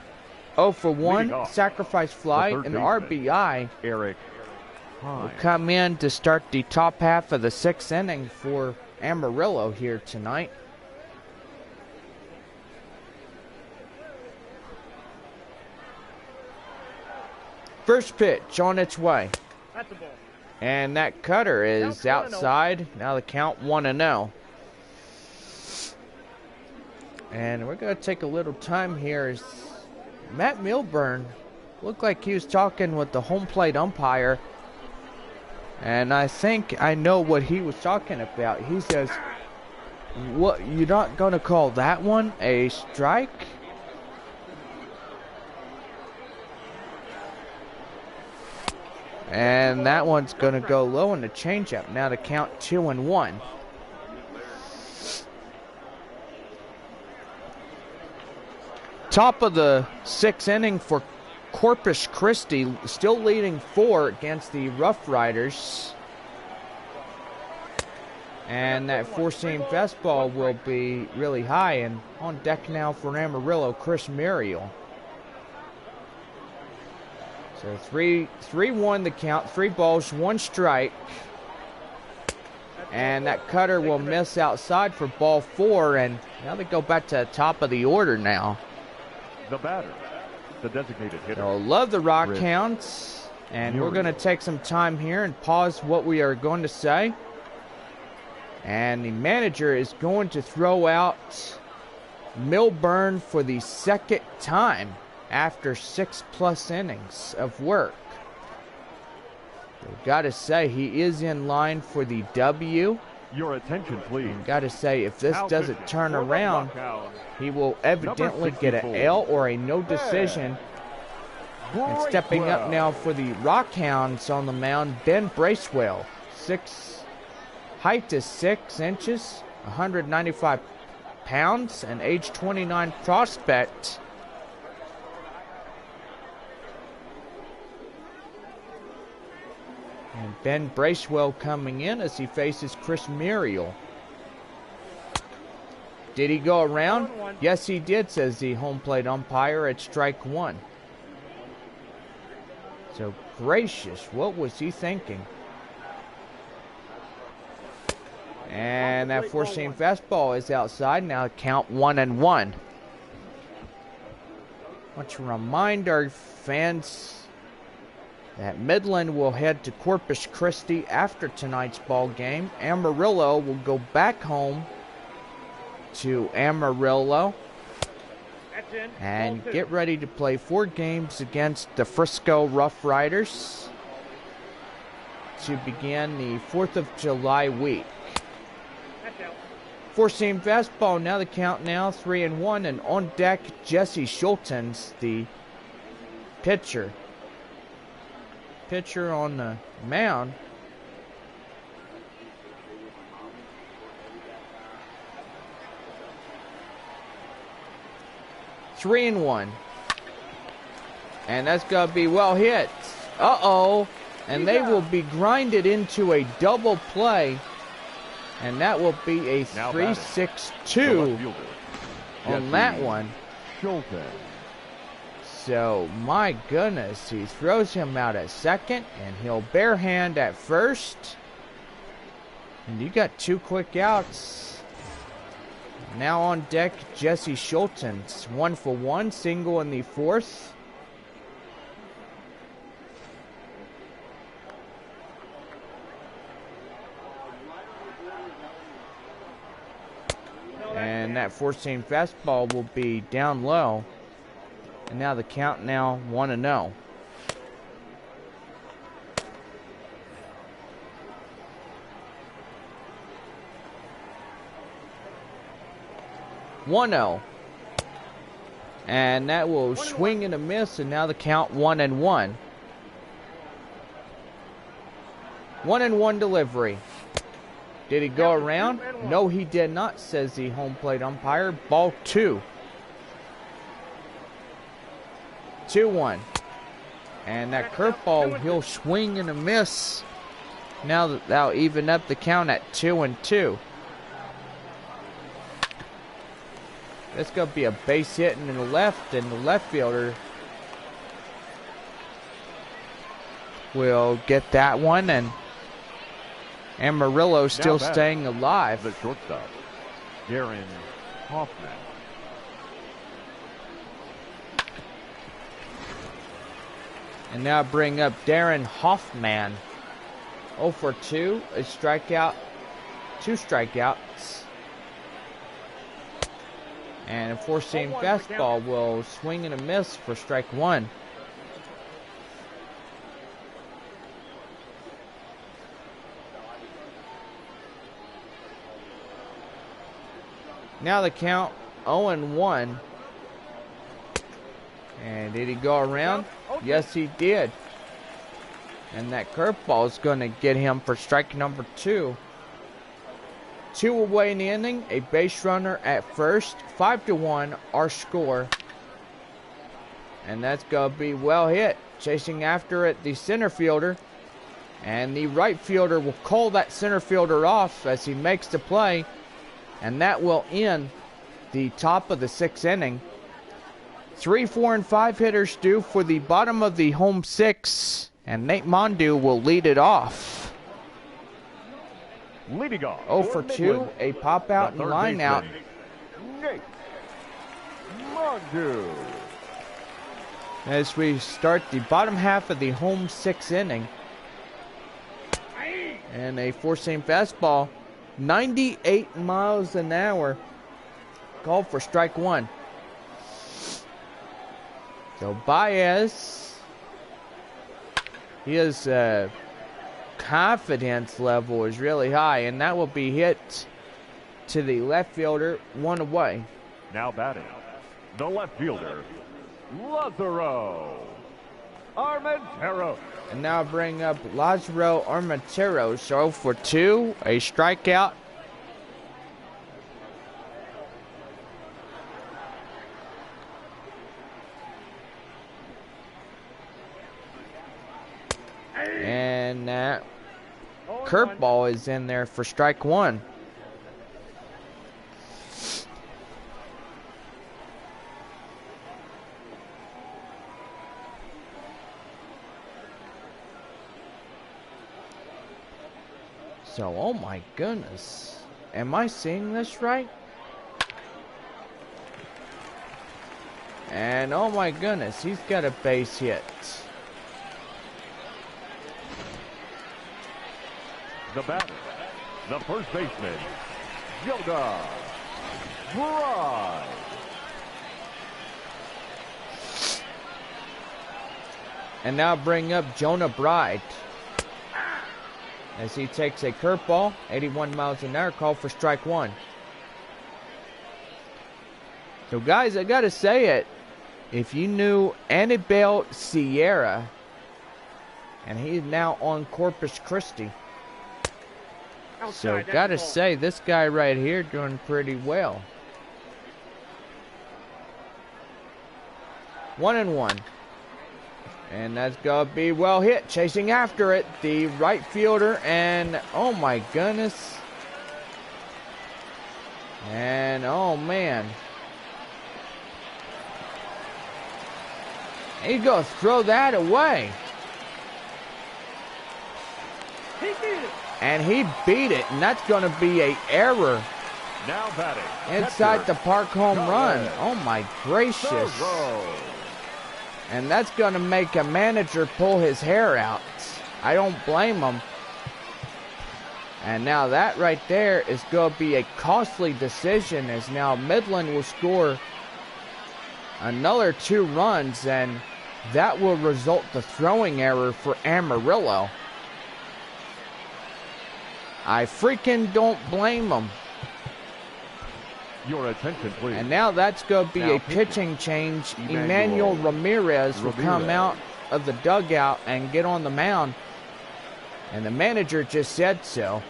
0 for 1, sacrifice fly, and RBI. Eric Will come in to start the top half of the 6th inning for Amarillo here tonight. First pitch on its way. That's a ball. And that cutter is outside. Now the count 1-0. And we're going to take a little time here. As Matt Milburn looked like he was talking with the home plate umpire. And I think I know what he was talking about. He says, "What, you're not going to call that one a strike?" And that one's going to go low in the changeup. Now to count 2-1. Top of the 6th inning for Corpus Christi, still leading 4 against the Rough Riders. And that 4-seam fastball will be really high. And on deck now for Amarillo, Chris Muriel. So 3-1 the count, 3 balls, 1 strike. And that cutter will miss outside for ball 4. And now they go back to the top of the order now. The batter, the designated hitter. So love the Rockhounds. And we're going to take some time here and pause what we are going to say. And the manager is going to throw out Milburn for the 2nd time after 6+ innings of work. Got to say, he is in line for the W. Your attention, please. Got to say, if this doesn't turn around, he will evidently get an L or a no decision. And stepping up now for the Rockhounds on the mound, Ben Bracewell. Height is 6 inches, 195 pounds, and age 29 prospect. And Ben Bracewell coming in as he faces Chris Muriel. Did he go around? Yes, he did, says the home plate umpire at strike 1. So gracious, what was he thinking? And that 4-seam fastball is outside. Now count 1-1. Want to remind our fans that Midland will head to Corpus Christi after tonight's ball game. Amarillo will go back home to Amarillo and get ready to play 4 games against the Frisco Rough Riders to begin the 4th of July week. 4-seam fastball, now the count now 3-1, and on deck Jesse Schultens, the pitcher. Pitcher on the mound. 3-1. And that's going to be well hit. Uh-oh. And they will be grinded into a double play. And that will be a 3-6-2 on that one. So, my goodness, he throws him out at second, and he'll barehand at first. And you got 2 quick outs. Now on deck, Jesse Schultens, 1 for 1, single in the 4th. And that 4-seam fastball will be down low. And now the count now 1-0. And that will swing and a miss, and now the count 1-1. 1-1 delivery. Did he go around? No, he did not, says the home plate umpire. Ball 2. 2-1. And that curveball, he'll swing and a miss. Now that'll even up the count at 2-2. That's going to be a base hit in the left, and the left fielder will get that one, and Amarillo still staying alive. The shortstop, Darren Hoffman. And now bring up Darren Hoffman. 0 for 2, a strikeout, 2 strikeouts. And a 4-seam fastball will swing and a miss for strike 1. Now the count 0-1. And did he go around? Yes, he did. And that curveball is going to get him for strike number 2. 2 away in the inning, a base runner at first, 5-1, our score. And that's going to be well hit. Chasing after it, the center fielder. And the right fielder will call that center fielder off as he makes the play. And that will end the top of the 6th inning. 3, 4, and 5 hitters due for the bottom of the home 6. And Nate Mondu will lead it off. Leading off 0 for 2, Midland, a pop out and line out. Nate Mondu. As we start the bottom half of the home 6th inning. And a 4-seam fastball, 98 miles an hour. Called for strike 1. So Baez, his confidence level is really high, and that will be hit to the left fielder, 1 away. Now batting, the left fielder, Lazaro Armentero. And now bring up Lazaro Armentero. So 0 for 2, a strikeout. And that curveball is in there for strike 1. So, oh my goodness. Am I seeing this right? And oh my goodness, he's got a base hit. The batter, the first baseman, Yoda Bride. And now bring up Jonah Bride. As he takes a curveball, 81 miles an hour, called for strike 1. So guys, I gotta say it. If you knew Anibal Sierra, and he's now on Corpus Christi. So gotta say, this guy right here doing pretty well. 1-1. And that's going to be well hit. Chasing after it, the right fielder. And, oh my goodness. And, oh man. He's going to throw that away. He beat it. And he beat it. And that's going to be an error. Now batting. Inside the park home run. Oh my gracious. And that's going to make a manager pull his hair out. I don't blame him. And now that right there is going to be a costly decision, as now Midland will score another 2 runs, and that will result the throwing error for Amarillo. I freaking don't blame him. Your attention, please. And now that's going to be a pitching change. Emmanuel Ramirez will come out of the dugout and get on the mound. And the manager just said so.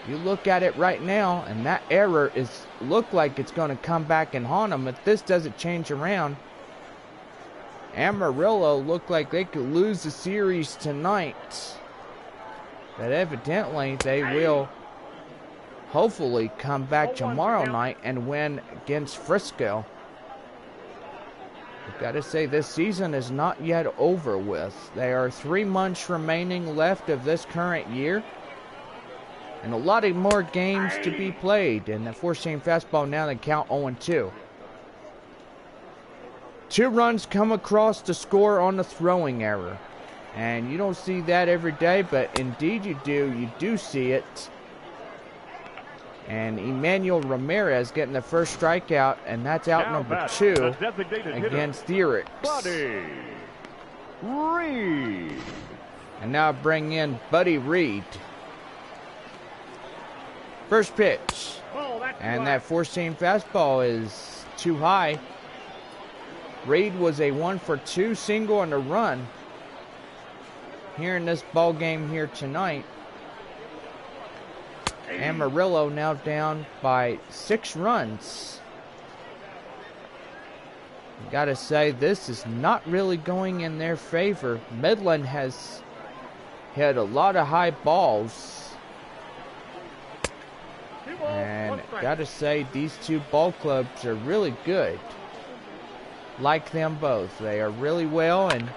You look at it right now, and that error look like it's going to come back and haunt him if this doesn't change around. Amarillo look like they could lose the series tonight. But evidently they will hopefully come back tomorrow night and win against Frisco. I've got to say, this season is not yet over with. There are 3 months remaining left of this current year, and a lot of more games to be played. And the 4-seam fastball, now they count 0-2. 2 runs come across to score on the throwing error. And you don't see that every day, but indeed you do. You do see it. And Emmanuel Ramirez getting the first strikeout, and that's out Now number back, 2 the designated against Theorix. Buddy Reed. And now bring in Buddy Reed. First pitch. Oh, that's And right. that 4-seam fastball is too high. Reed was a 1-for-2 single and a run here in this ball game here tonight. Amarillo now down by 6 runs. Gotta say, this is not really going in their favor. Midland has hit a lot of high balls. 2 balls, And 1 strike. gotta say, these 2 ball clubs are really good. Like them both. They are really well, and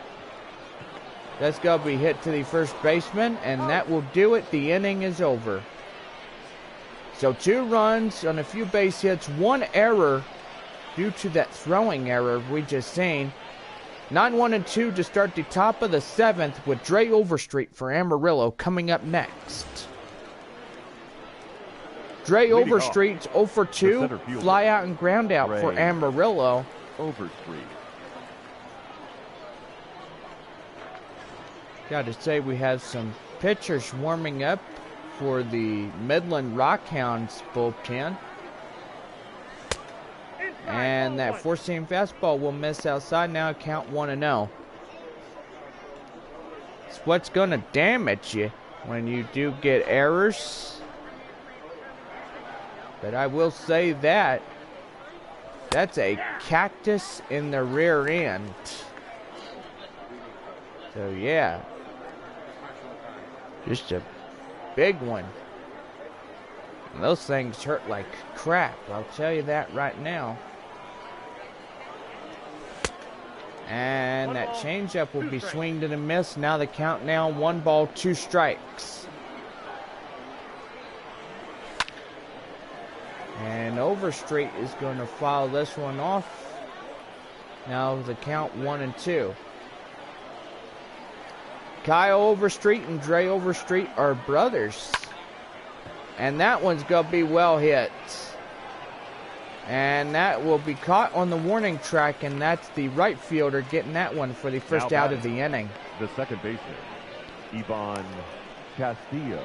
that's gonna be hit to the first baseman, and that will do it. The inning is over. So 2 runs on a few base hits, 1 error due to that throwing error we just seen. 9-1-2 to start the top of the 7th, with Dre Overstreet for Amarillo coming up next. Dre Leading Overstreet's 0-for-2, center fielder, fly out and ground out for Dre Amarillo. Overstreet. Got to say, we have some pitchers warming up for the Midland Rockhounds bullpen. And that 4-seam fastball will miss outside. Now count 1-0. It's what's going to damage you when you do get errors. But I will say that that's a cactus in the rear end. So yeah, just a big one. And those things hurt like crap, I'll tell you that right now. And that changeup will be swinged and a miss. Now the count now 1 ball, 2 strikes. And Overstreet is going to foul this one off. Now the count 1-2. Kyle Overstreet and Dre Overstreet are brothers. And that one's going to be well hit. And that will be caught on the warning track, and that's the right fielder getting that one for the first Now out of the inning. The second baseman, Ivan Castillo.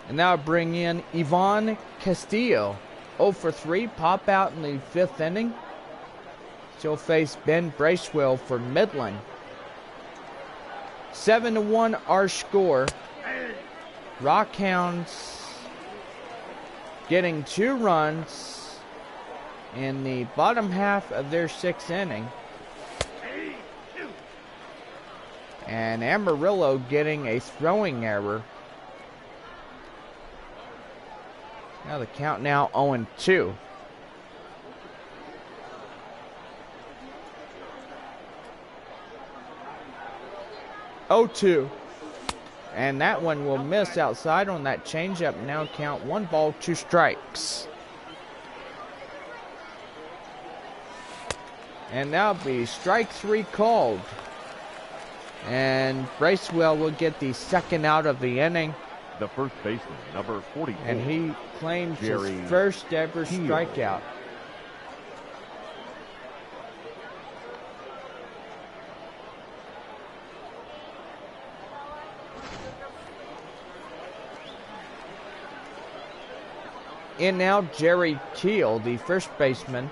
And now bring in Ivan Castillo. 0-for-3, pop out in the 5th inning. She'll face Ben Bracewell for Midland. 7-1 our score. Rockhounds getting 2 runs in the bottom half of their 6th inning. And Amarillo getting a throwing error. Now the count now 0-2. And that one will miss outside on that changeup. Now count 1 ball, 2 strikes. And that'll be strike 3 called. And Bracewell will get the second out of the inning. The first baseman, number 44. And he claims his first ever strikeout. In now Jerry Keel, the first baseman.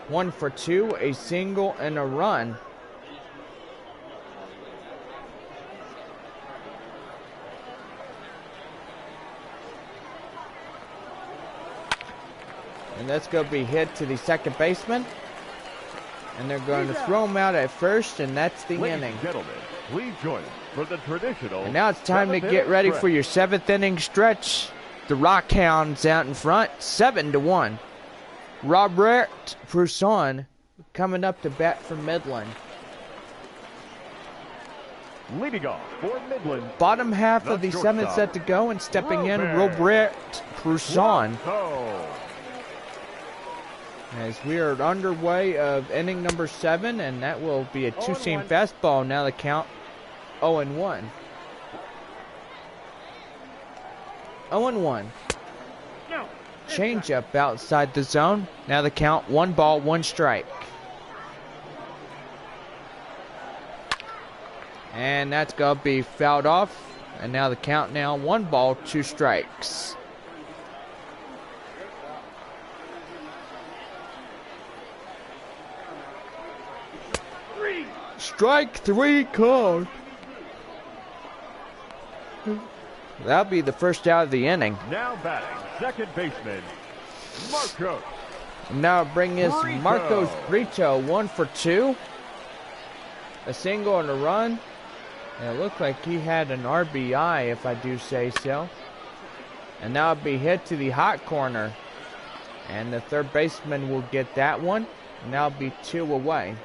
1 for 2, a single and a run. And that's going to be hit to the second baseman. And they're going to throw him out at first, and that's the inning. Ladies and gentlemen, please join us for the traditional. And now it's time to get ready for your 7th inning stretch. The Rockhounds out in front, 7-1. Robert Pousson coming up to bat for Midland. Leading off for Midland. Bottom half of the 7th set to go, and stepping in, Robert Pousson. As we are underway of inning number 7, and that will be a 2-seam fastball. Now the count 0-1. 0-1. Change up outside the zone. Now the count 1 ball, 1 strike. And that's going to be fouled off. And now the count now 1 ball, 2 strikes. Strike 3 called. That'll be the first out of the inning. Now batting, second baseman, Marcos. Now bring is Marcos Brito, 1 for 2. A single and a run. And it looked like he had an RBI, if I do say so. And now it'll be hit to the hot corner. And the third baseman will get that one. And now it'll be 2 away.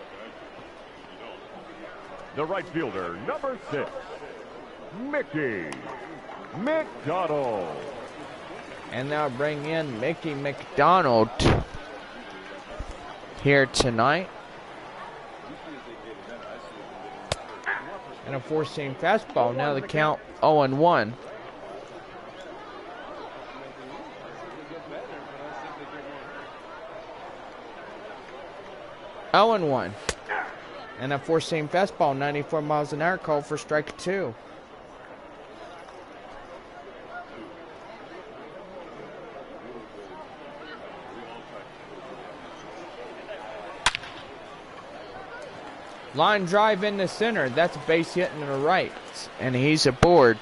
The right fielder, number 6, Mickey McDonald. And now bring in Mickey McDonald here tonight. And a 4-seam fastball. Now the count 0-1. And a 4-seam fastball, 94 miles an hour, called for strike 2. Line drive in the center. That's a base hit in the right. And he's aboard.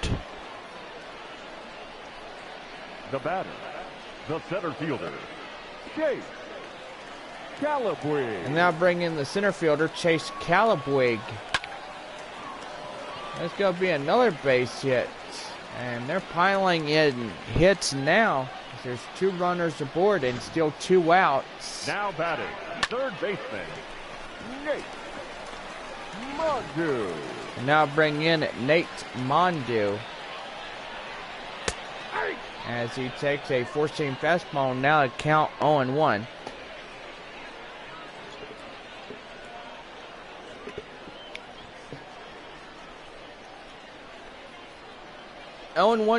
The batter, the center fielder, Chase Calabwig. And now bring in the center fielder, Chase Calabwig. That's going to be another base hit. And they're piling in hits now. There's 2 runners aboard and still 2 outs. Now batting, third baseman, Nate Mondu. And now bring in Nate Mondu. As he takes a 4-seam fastball, now at count 0-1.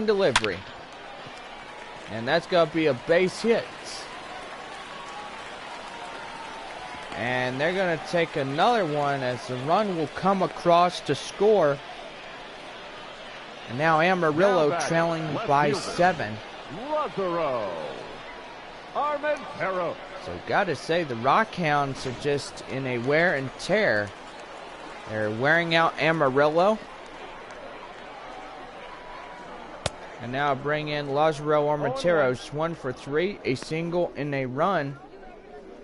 Delivery. And that's going to be a base hit. And they're going to take another one as the run will come across to score. And now Amarillo trailing by 7. Lazaro Armentero. So got to say the Rockhounds are just in a wear and tear. They're wearing out Amarillo. And now bring in Lazaro Armenteros, 1 for 3, a single and a run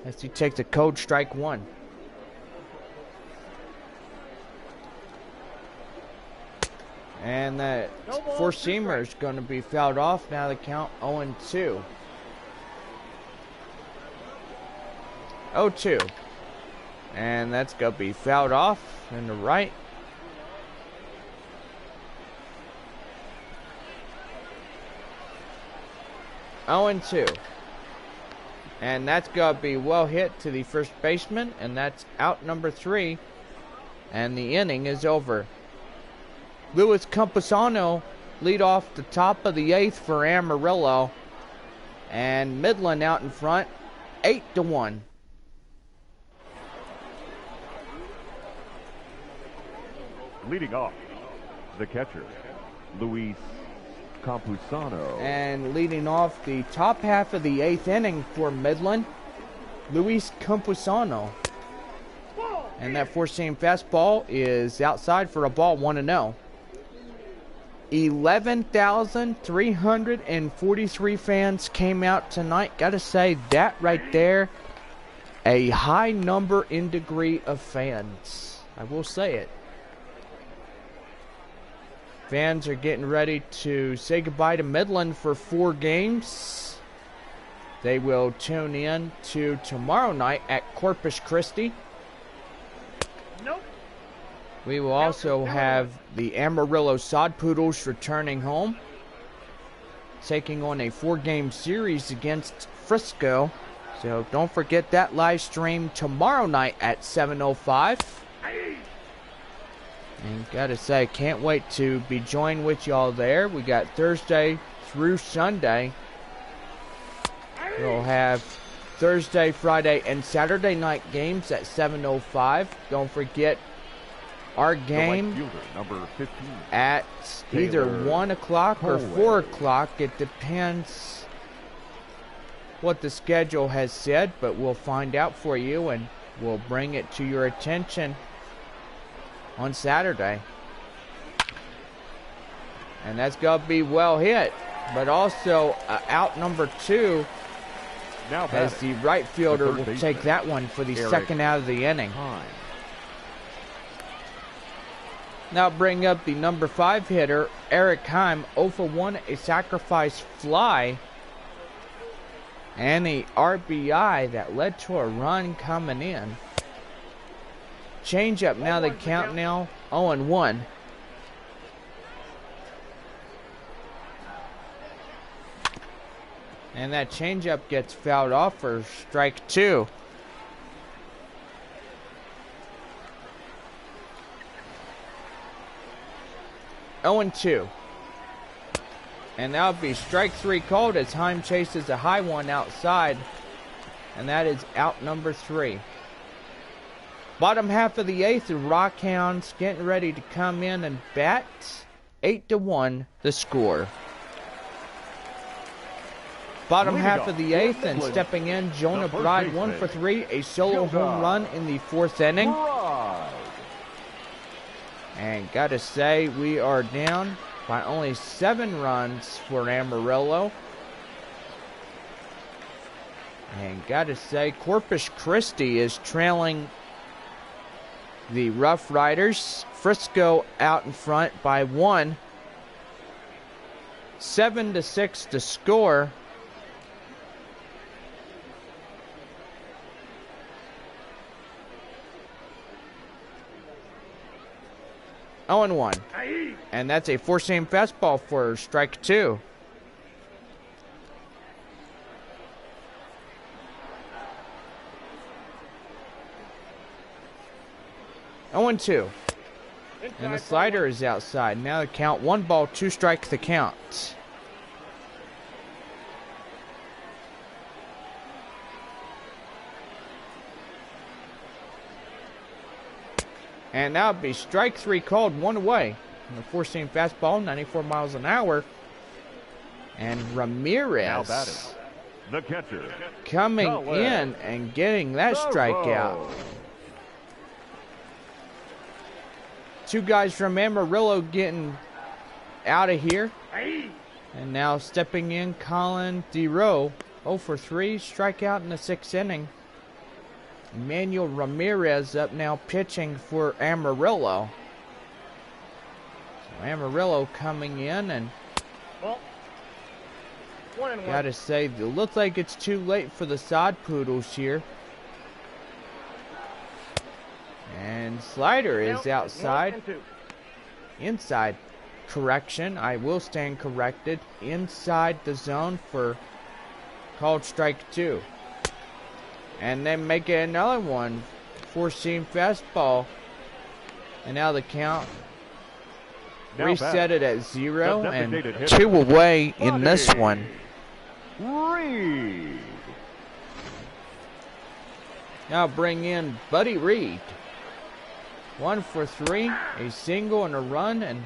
as he takes a cold strike 1. And that four-seamer is going to be fouled off. Now the count 0-2. 0-2. And that's going to be fouled off in the right. Oh and 2. And that's going to be well hit to the first baseman. And that's out number 3. And the inning is over. Luis Campusano lead off the top of the 8th for Amarillo. And Midland out in front, 8-1. Leading off, the catcher, Luis Campusano. And leading off the top half of the 8th inning for Midland, Luis Campusano. And that four-seam fastball is outside for a ball, 1-0. 11,343 fans came out tonight. Gotta say, that right there, a high number in degree of fans. I will say it. Fans are getting ready to say goodbye to Midland for 4 games. They will tune in to tomorrow night at Corpus Christi. Nope. We will also have the Amarillo Sod Poodles returning home, taking on a 4-game series against Frisco. So don't forget that live stream tomorrow night at 7:05. And gotta say, can't wait to be joined with y'all there. We got Thursday through Sunday. We'll have Thursday, Friday, and Saturday night games at 7:05. Don't forget our game fielder, number 15, at either Taylor 1 o'clock or Conway. 4 o'clock. It depends what the schedule has said, but we'll find out for you and we'll bring it to your attention on Saturday. And that's going to be well hit, but also out number 2 now as batting, the right fielder the third will baseman, take that one for the Eric second out of the inning. Hines. Now bring up the number 5 hitter, Eric Heim, 0 for 1, a sacrifice fly, and the RBI that led to a run coming in. Change up now, the count now 0-1. And that changeup gets fouled off for strike 2. And 2. And that'll be strike 3 called as Heim chases a high one outside. And that is out number 3. Bottom half of the 8th, the Rockhounds getting ready to come in and bat. 8-1 the score. Bottom half of the 8th, and stepping in, Jonah Bride, 1 for 3, a solo home run in the 4th inning. And gotta say, we are down by only 7 runs for Amarillo. And gotta say, Corpus Christi is trailing the Rough Riders. Frisco out in front by 1. 7-6 to score. Oh, and 1. And that's a four-seam fastball for strike 2. Oh, and 2. And the slider is outside. Now the count 1 ball, 2 strike the count. And now it'll be strike 3 called, 1 away. And the four-seam fastball, 94 miles an hour. And Ramirez Now batting, the catcher, coming Conway. in and getting that strikeout. 2 guys from Amarillo getting out of here. And now stepping in, Colin DeRoe, 0 for 3, strikeout in the 6th inning. Emmanuel Ramirez up now pitching for Amarillo. Amarillo coming in, and Ball. 1-1. gotta say, it looks like it's too late for the Sod Poodles here. And slider is Count outside. 1-2. Inside. Correction, I will stand corrected. Inside the zone for called strike 2. And then make it another one. 4-seam fastball. And now the count. Now Reset it at the 0 and designated hitter. 2 away in this one. Reed. Now bring in Buddy Reed. 1 for 3, a single and a run, and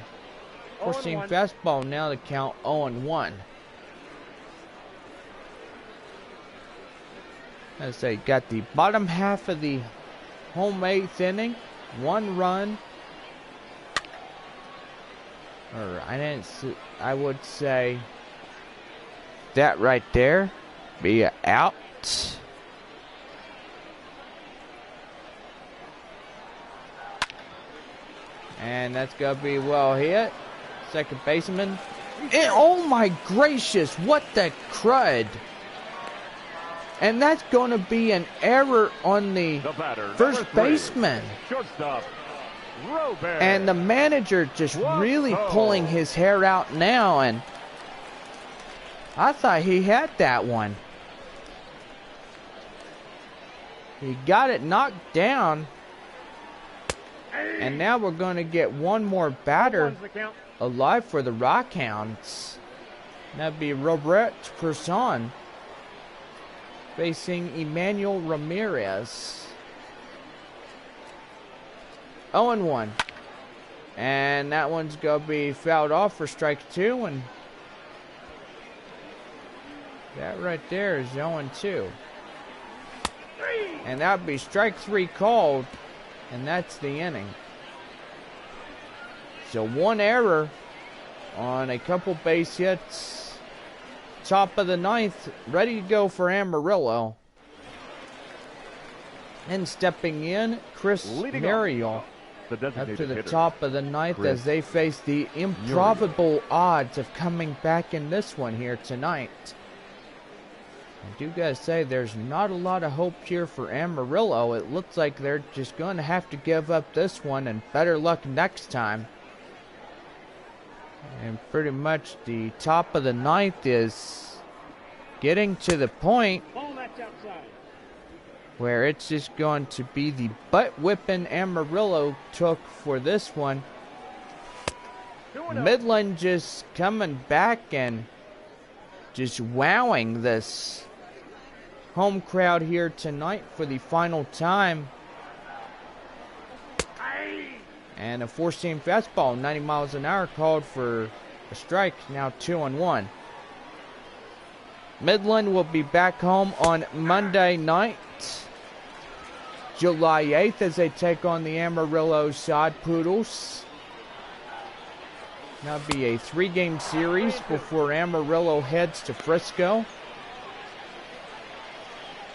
4-seam 0-1. fastball. Now the count 0-1. As they got the bottom half of the home 8th inning, 1 run. Or I would say that right there be a out. And that's going to be well hit. Second baseman. And, oh my gracious, what the crud. And that's going to be an error on the Batter, first number 3, baseman. shortstop, Robert. And the manager just really pulling his hair out now. And I thought he had that one. He got it knocked down. And now we're going to get one more batter 1-1's the count. alive for the Rockhounds. That'd be Robert Person facing Emmanuel Ramirez. 0-1. And that one's going to be fouled off for strike 2. And that right there is 0-2. And that would be strike 3 called. And that's the inning. So 1 error on a couple base hits. Top of the 9th, ready to go for Amarillo. And stepping in, Chris Leading Muriel. the designated Up to the hitter. top of the 9th Chris as they face the improbable odds of coming back in this one here tonight. I do gotta say, there's not a lot of hope here for Amarillo. It looks like they're just going to have to give up this one, and better luck next time. And pretty much the top of the 9th is getting to the point Ball that's outside. where it's just going to be the butt whipping Amarillo took for this one. 2-0. Midland just coming back and just wowing this home crowd here tonight for the final time. And a 4-seam fastball, 90 miles an hour, called for a strike. Now 2-1. Midland will be back home on Monday night, July 8th, as they take on the Amarillo Sod Poodles. That'll be a 3-game series before Amarillo heads to Frisco.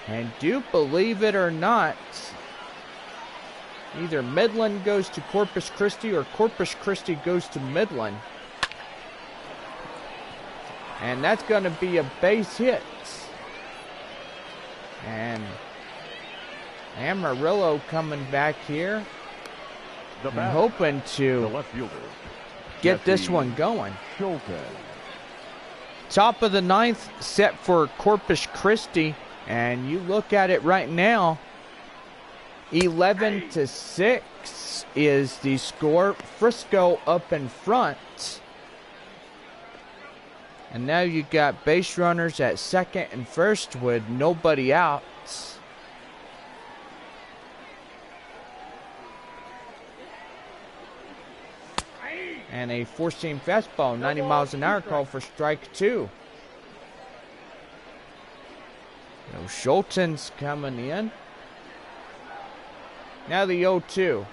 And do believe it or not, either Midland goes to Corpus Christi or Corpus Christi goes to Midland. And that's going to be a base hit. And Amarillo coming back here The and batter, hoping the to left fielder, get this Jesse one going. Schultes. Top of the 9th set for Corpus Christi. And you look at it right now, 11-6 is the score. Frisco up in front. And now you got base runners at second and first with nobody out. And a 4-seam fastball, 90 miles an hour, called for strike 2. Schulten's coming in. Now the 0-2.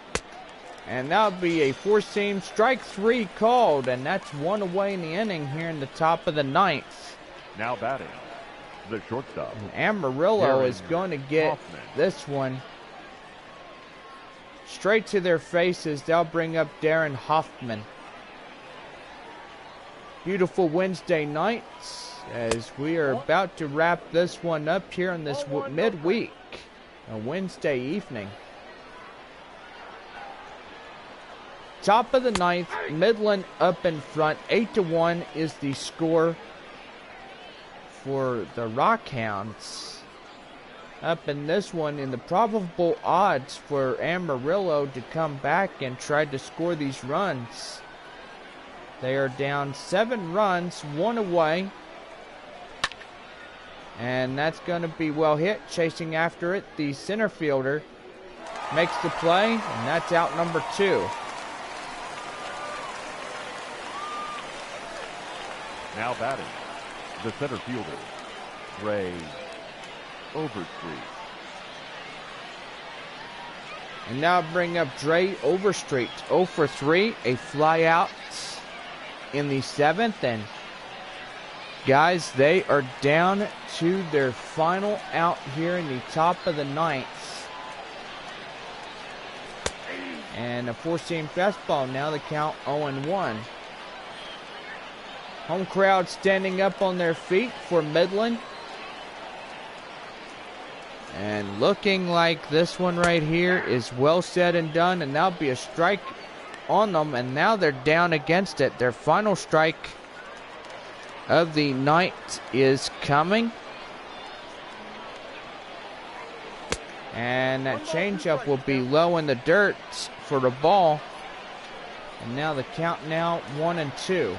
And that'll be a 4-seam strike 3 called. And that's 1 away in the inning here in the top of the 9th. Now batting, the shortstop. And Amarillo Darren is going to get Hoffman. this one straight to their faces. They'll bring up Darren Hoffman. beautiful Wednesday night as we are about to wrap this one up here on this midweek, a Wednesday evening. Top of the ninth, Midland up in front. 8-1 is the score for the Rockhounds. Up in this one, in the probable odds for Amarillo to come back and try to score these runs. They are down 7 runs, 1 away. And that's going to be well hit. Chasing after it, the center fielder makes the play, and that's out number 2. Now batting, the center fielder, Ray Overstreet. And now bring up Dre Overstreet. 0 for 3, a fly out in the 7th. And guys, they are down to their final out here in the top of the 9th. And a 4-seam fastball. Now the count 0-1. Home crowd standing up on their feet for Midland. And looking like this one right here is well said and done. And that'll be a strike on them. And now they're down against it. Their final strike of the night is coming. And that changeup will be low in the dirt for a ball. And now the count now 1-2.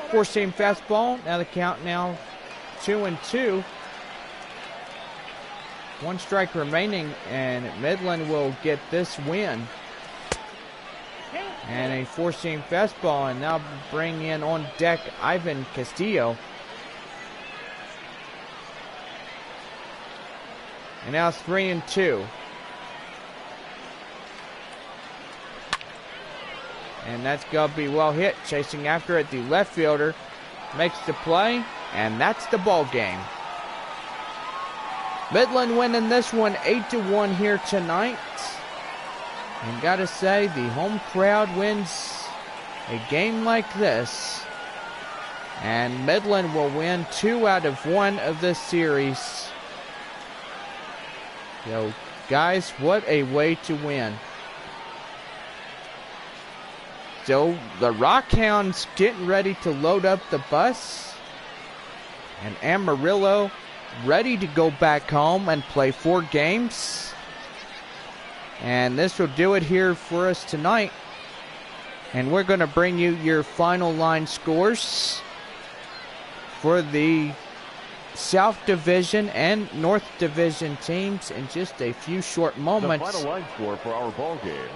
4-seam fastball. Now the count now 2-2. 1 strike remaining, and Midland will get this win. And a 4-seam fastball, and now bring in on deck Ivan Castillo. And now 3-2. And that's going to be well hit. Chasing after it, the left fielder makes the play, and that's the ball game. Midland winning this one 8-1 here tonight. And gotta say, the home crowd wins a game like this. And Midland will win 2 out of 1 of this series. So, guys, what a way to win. So, the Rockhounds getting ready to load up the bus. And Amarillo ready to go back home and play 4 games. And this will do it here for us tonight. And we're going to bring you your final line scores for the South Division and North Division teams in just a few short moments. The final line score for our ball game.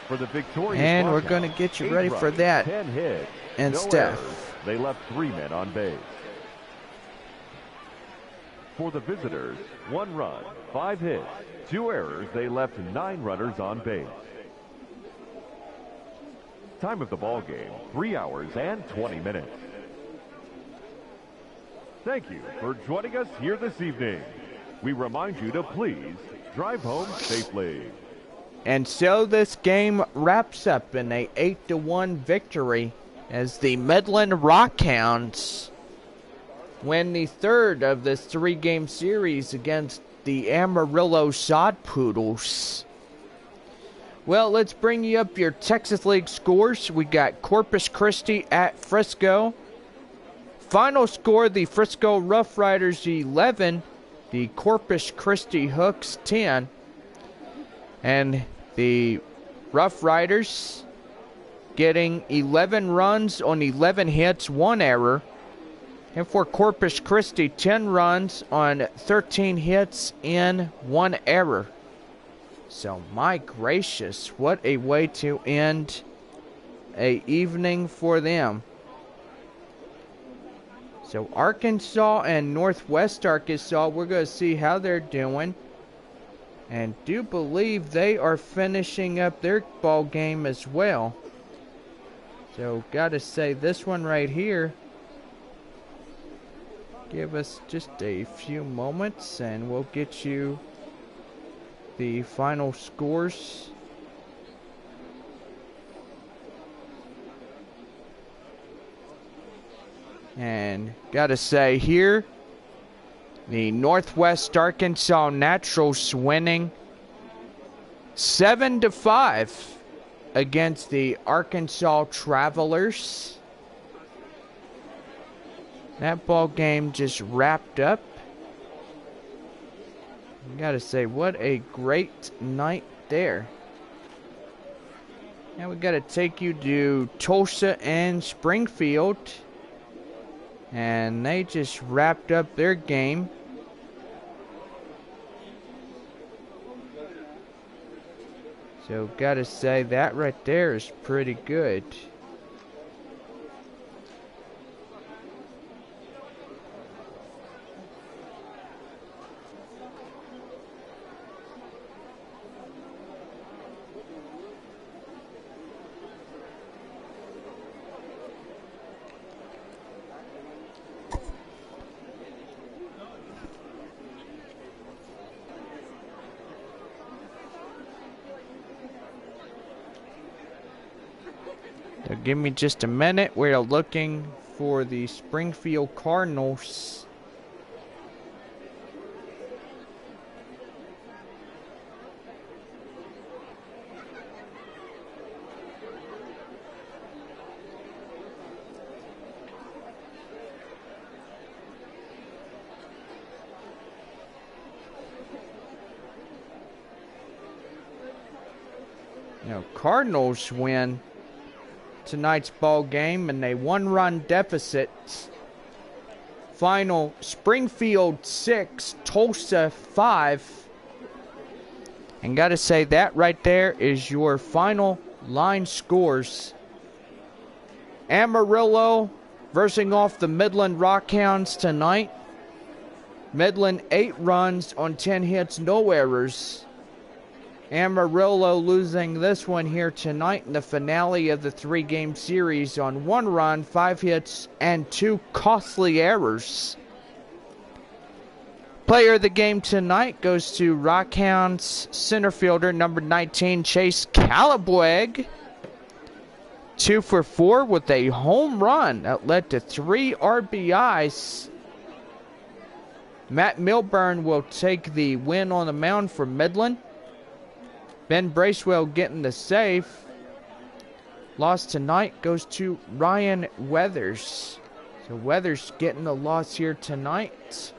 For the victorious and we're going to get you ready for that. 10 hits, and no Steph. Errors. They left 3 men on base. For the visitors, 1 run, 5 hits, 2 errors. They left 9 runners on base. Time of the ball game, 3 hours and 20 minutes. Thank you for joining us here this evening. We remind you to please drive home safely. And so this game wraps up in a 8-1 victory as the Midland Rockhounds win the 3rd of this 3-game series against the Amarillo Sod Poodles. Well, let's bring you up your Texas League scores. We got Corpus Christi at Frisco. Final score, the Frisco Rough Riders 11, the Corpus Christi Hooks 10. And the Rough Riders getting 11 runs on 11 hits, 1 error. And for Corpus Christi, 10 runs on 13 hits and 1 error. So, my gracious, what a way to end a evening for them. So, Arkansas and Northwest Arkansas, we're going to see how they're doing. And do believe they are finishing up their ball game as well. So, gotta say, this one right here, give us just a few moments and we'll get you the final scores. And gotta say here, the Northwest Arkansas Naturals winning 7-5 against the Arkansas Travelers. That ball game just wrapped up. Gotta say, what a great night there. Now we gotta take you to Tulsa and Springfield. And they just wrapped up their game. So gotta say, that right there is pretty good. So give me just a minute. We're looking for the Springfield Cardinals. Now, Cardinals win tonight's ball game and a one-run deficit. Final Springfield 6, Tulsa 5. And gotta say, that right there is your final line scores. Amarillo versing off the Midland Rockhounds tonight. Midland 8 runs on 10 hits, no errors. Amarillo losing this one here tonight in the finale of the 3-game series on 1 run, 5 hits, and 2 costly errors. Player of the game tonight goes to Rockhounds center fielder number 19, Chase Calabweg. 2 for 4 with a home run that led to 3 RBIs. Matt Milburn will take the win on the mound for Midland. Ben Bracewell getting the save. Loss tonight goes to Ryan Weathers. So Weathers getting the loss here tonight.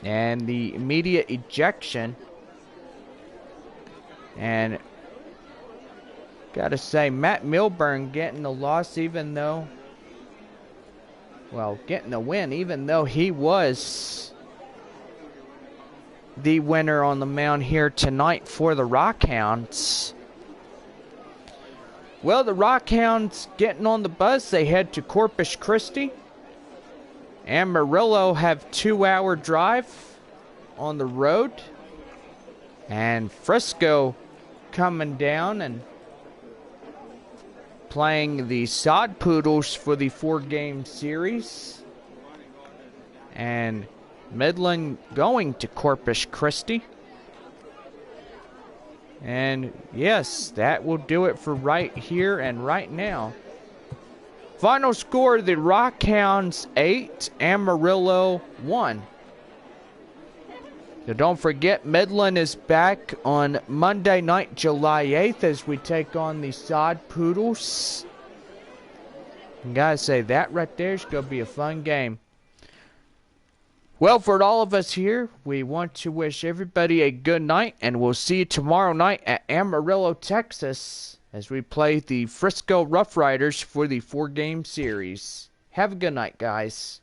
And the immediate ejection. And gotta say, Matt Milburn getting the loss even though, well, getting the win even though he was the winner on the mound here tonight for the Rockhounds. Well, the Rockhounds getting on the bus. They head to Corpus Christi. Amarillo have 2-hour drive on the road. And Frisco coming down and playing the Sod Poodles for the 4-game series. And Midland going to Corpus Christi. And yes, that will do it for right here and right now. Final score, the Rockhounds 8, Amarillo 1. So don't forget, Midland is back on Monday night, July 8th, as we take on the Sod Poodles. And guys, say that right there is going to be a fun game. Well, for all of us here, we want to wish everybody a good night, and we'll see you tomorrow night at Amarillo, Texas, as we play the Frisco Rough Riders for the 4-game series. Have a good night, guys.